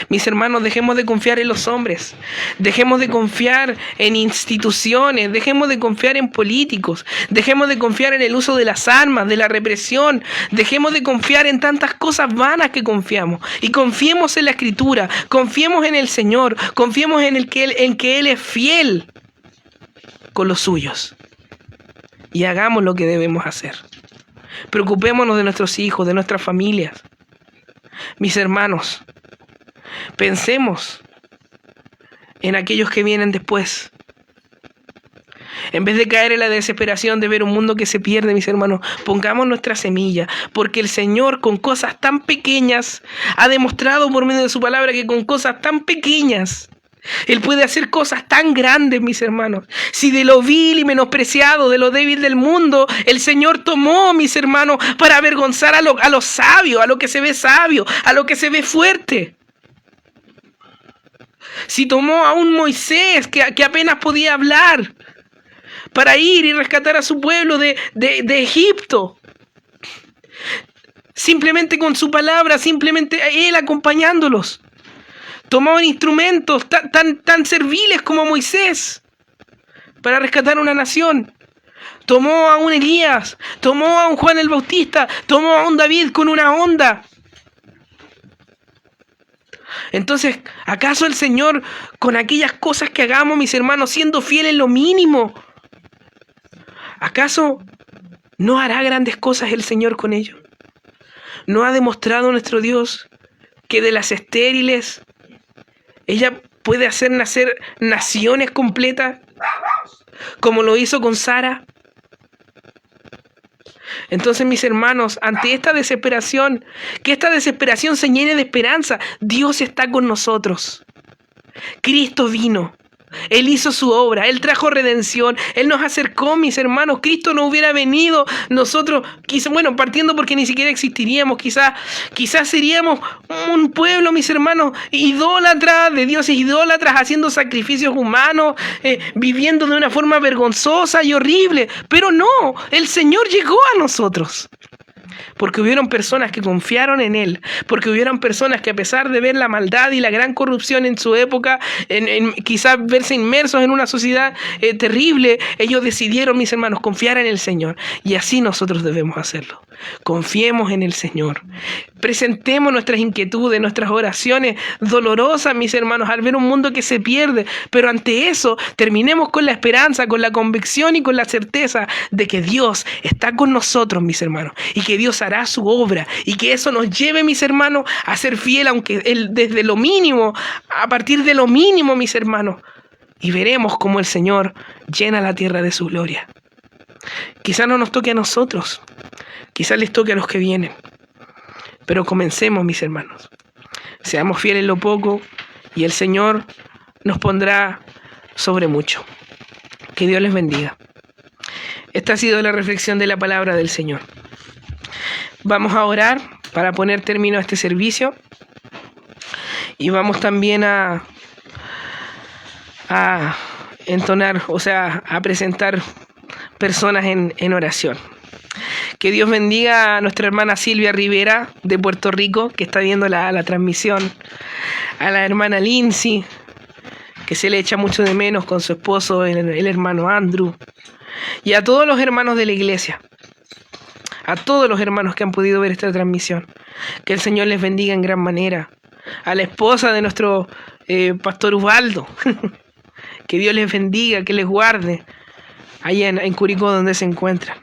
Mis hermanos, dejemos de confiar en los hombres, dejemos de confiar en instituciones, dejemos de confiar en políticos, dejemos de confiar en el uso de las armas, de la represión, dejemos de confiar en tantas cosas vanas que confiamos y confiemos en la Escritura, confiemos en el Señor, confiemos en que Él es fiel con los suyos y hagamos lo que debemos hacer. Preocupémonos de nuestros hijos, de nuestras familias. Mis hermanos, pensemos en aquellos que vienen después. En vez de caer en la desesperación de ver un mundo que se pierde, mis hermanos, pongamos nuestra semilla, porque el Señor con cosas tan pequeñas ha demostrado por medio de su palabra que con cosas tan pequeñas Él puede hacer cosas tan grandes, mis hermanos. Si de lo vil y menospreciado, de lo débil del mundo, el Señor tomó, mis hermanos, para avergonzar a lo sabio, a lo que se ve sabio, a lo que se ve fuerte. Si tomó a un Moisés que apenas podía hablar para ir y rescatar a su pueblo de Egipto, simplemente con su palabra, simplemente Él acompañándolos. Tomó instrumentos tan serviles como Moisés para rescatar una nación. Tomó a un Elías, tomó a un Juan el Bautista, tomó a un David con una onda. Entonces, ¿acaso el Señor, con aquellas cosas que hagamos, mis hermanos, siendo fieles en lo mínimo, acaso no hará grandes cosas el Señor con ello? ¿No ha demostrado nuestro Dios que de las estériles ella puede hacer nacer naciones completas, como lo hizo con Sara? Entonces, mis hermanos, ante esta desesperación, que esta desesperación se llene de esperanza. Dios está con nosotros. Cristo vino. Él hizo su obra, Él trajo redención, Él nos acercó, mis hermanos. Cristo no hubiera venido, nosotros, quizás, bueno, partiendo porque ni siquiera existiríamos, quizás seríamos un pueblo, mis hermanos, idólatras, de dioses idólatras, haciendo sacrificios humanos, viviendo de una forma vergonzosa y horrible. Pero no, el Señor llegó a nosotros. Porque hubieron personas que confiaron en Él, porque hubieron personas que, a pesar de ver la maldad y la gran corrupción en su época, quizás verse inmersos en una sociedad terrible, ellos decidieron, mis hermanos, confiar en el Señor. Y así nosotros debemos hacerlo. Confiemos en el Señor. Presentemos nuestras inquietudes, nuestras oraciones dolorosas, mis hermanos, al ver un mundo que se pierde. Pero ante eso, terminemos con la esperanza, con la convicción y con la certeza de que Dios está con nosotros, mis hermanos, y que Dios hará su obra, y que eso nos lleve, mis hermanos, a ser fiel, aunque desde lo mínimo, a partir de lo mínimo, mis hermanos, y veremos cómo el Señor llena la tierra de su gloria. Quizás no nos toque a nosotros, quizás les toque a los que vienen, pero comencemos, mis hermanos. Seamos fieles en lo poco y el Señor nos pondrá sobre mucho. Que Dios les bendiga. Esta ha sido la reflexión de la palabra del Señor. Vamos a orar para poner término a este servicio y vamos también a entonar, o sea, a presentar personas en oración. Que Dios bendiga a nuestra hermana Silvia Rivera de Puerto Rico, que está viendo la transmisión, a la hermana Lindsay, que se le echa mucho de menos con su esposo, el hermano Andrew, y a todos los hermanos de la iglesia, a todos los hermanos que han podido ver esta transmisión. Que el Señor les bendiga en gran manera. A la esposa de nuestro pastor Ubaldo, que Dios les bendiga, que les guarde allá en Curicó, donde se encuentran.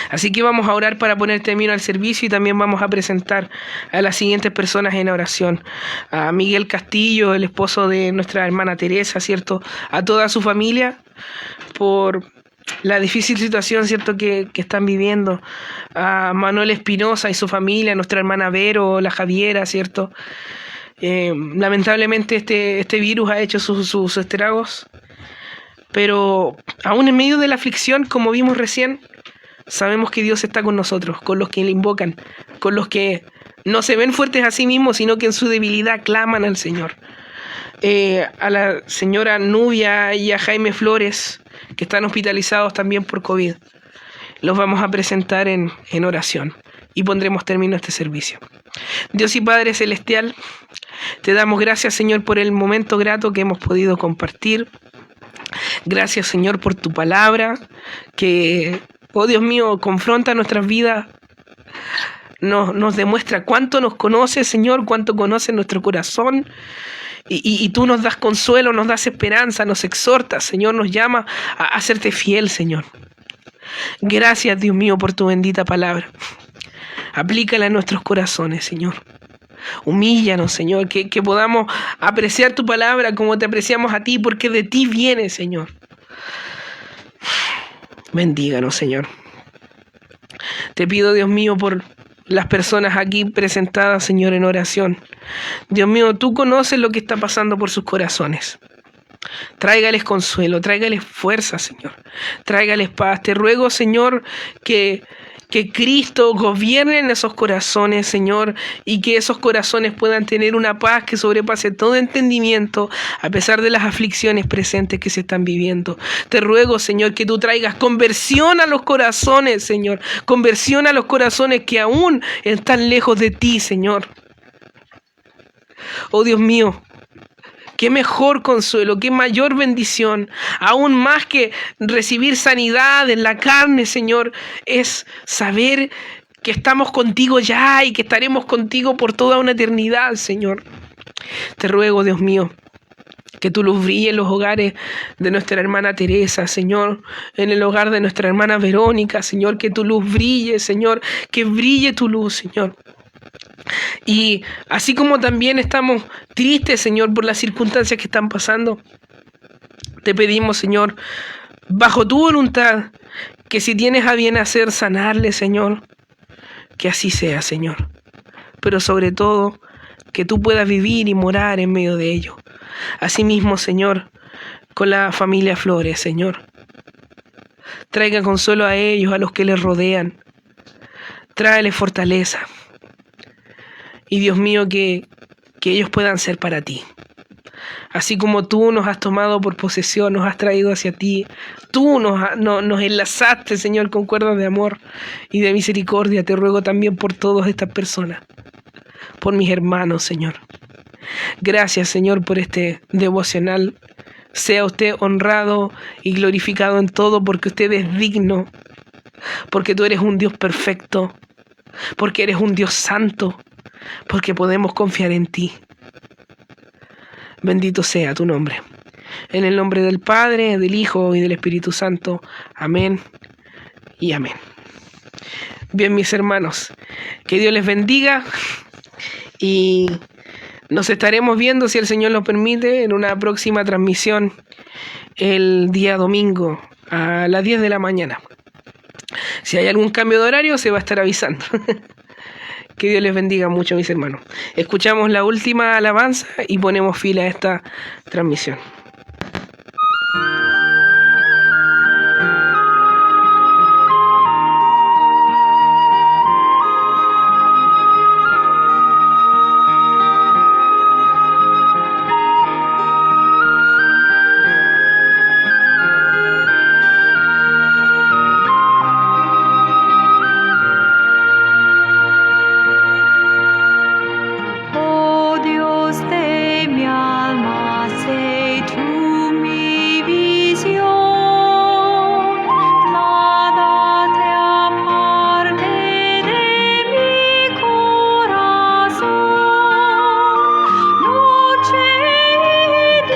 Así que vamos a orar para poner término al servicio y también vamos a presentar a las siguientes personas en oración. A Miguel Castillo, el esposo de nuestra hermana Teresa, ¿cierto? A toda su familia por la difícil situación, ¿cierto?, que están viviendo. A Manuel Espinosa y su familia, a nuestra hermana Vero, la Javiera, ¿cierto? Lamentablemente este virus ha hecho sus estragos, pero aún en medio de la aflicción, como vimos recién, sabemos que Dios está con nosotros, con los que le invocan, con los que no se ven fuertes a sí mismos, sino que en su debilidad claman al Señor. A la señora Nubia y a Jaime Flores, que están hospitalizados también por COVID, los vamos a presentar en oración y pondremos término a este servicio. Dios y Padre Celestial, te damos gracias, Señor, por el momento grato que hemos podido compartir. Gracias, Señor, por tu palabra que, oh Dios mío, confronta nuestras vidas, nos demuestra cuánto nos conoce, Señor, cuánto conoce nuestro corazón, y tú nos das consuelo, nos das esperanza, nos exhortas, Señor, nos llama a hacerte fiel, Señor. Gracias, Dios mío, por tu bendita palabra. Aplícala en nuestros corazones, Señor. Humíllanos, Señor, que podamos apreciar tu palabra como te apreciamos a ti, porque de ti viene, Señor. Bendíganos, Señor. Te pido, Dios mío, por las personas aquí presentadas, Señor, en oración. Dios mío, tú conoces lo que está pasando por sus corazones. Tráigales consuelo, tráigales fuerza, Señor. Tráigales paz. Te ruego, Señor, que Cristo gobierne en esos corazones, Señor, y que esos corazones puedan tener una paz que sobrepase todo entendimiento, a pesar de las aflicciones presentes que se están viviendo. Te ruego, Señor, que tú traigas conversión a los corazones, Señor, conversión a los corazones que aún están lejos de ti, Señor. Oh Dios mío, qué mejor consuelo, qué mayor bendición, aún más que recibir sanidad en la carne, Señor, es saber que estamos contigo ya y que estaremos contigo por toda una eternidad, Señor. Te ruego, Dios mío, que tu luz brille en los hogares de nuestra hermana Teresa, Señor, en el hogar de nuestra hermana Verónica, Señor, que tu luz brille, Señor, que brille tu luz, Señor. Y así como también estamos tristes, Señor, por las circunstancias que están pasando, te pedimos, Señor, bajo tu voluntad, que si tienes a bien hacer sanarle, Señor, que así sea, Señor. Pero sobre todo, que tú puedas vivir y morar en medio de ello. Asimismo, Señor, con la familia Flores, Señor. Traiga consuelo a ellos, a los que les rodean. Tráeles fortaleza. Y Dios mío, que ellos puedan ser para ti. Así como tú nos has tomado por posesión, nos has traído hacia ti. Tú nos enlazaste, Señor, con cuerdas de amor y de misericordia. Te ruego también por todas estas personas. Por mis hermanos, Señor. Gracias, Señor, por este devocional. Sea usted honrado y glorificado en todo, porque usted es digno, porque tú eres un Dios perfecto, porque eres un Dios santo, porque podemos confiar en ti. Bendito sea tu nombre. En el nombre del Padre, del Hijo y del Espíritu Santo. Amén y amén. Bien, mis hermanos, que Dios les bendiga y nos estaremos viendo, si el Señor lo permite, en una próxima transmisión el día domingo a las 10 de la mañana. Si hay algún cambio de horario, se va a estar avisando. Que Dios les bendiga mucho, mis hermanos. Escuchamos la última alabanza y ponemos fin a esta transmisión. Oh Dios de mi alma, sé tú mi visión, nada te aparte de mi corazón, noche y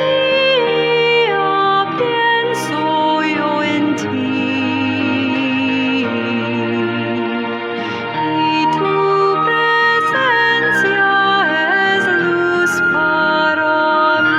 día pienso yo en ti. Y tu presencia es luz para mí.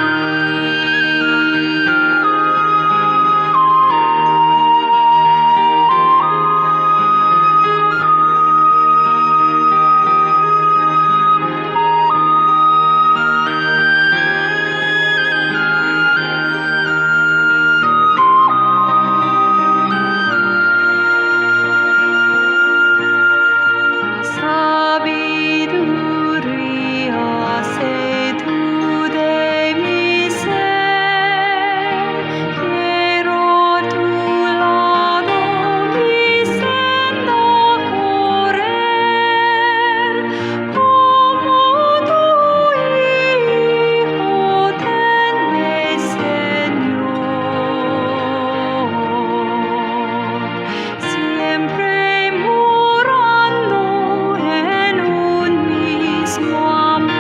Sabiduría sé tú de mi ser, quiero a tu lado mi senda correr, como tu Hijo tenme, Señor, siempre morando en un mismo amor.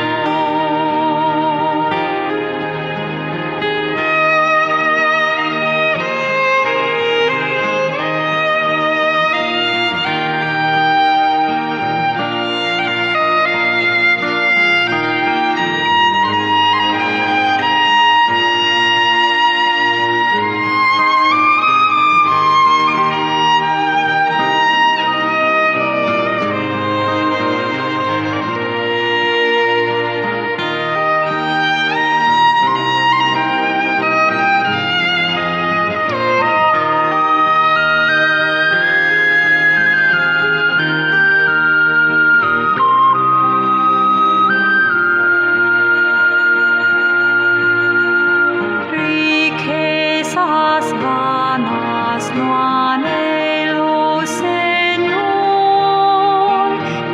Riquezas vanas no anhelo, Señor,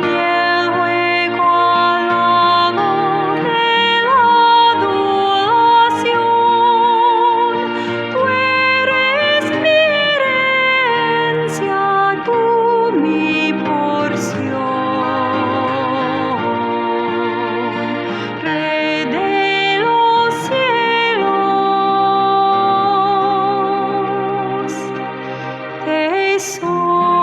ni el juego al lado de son.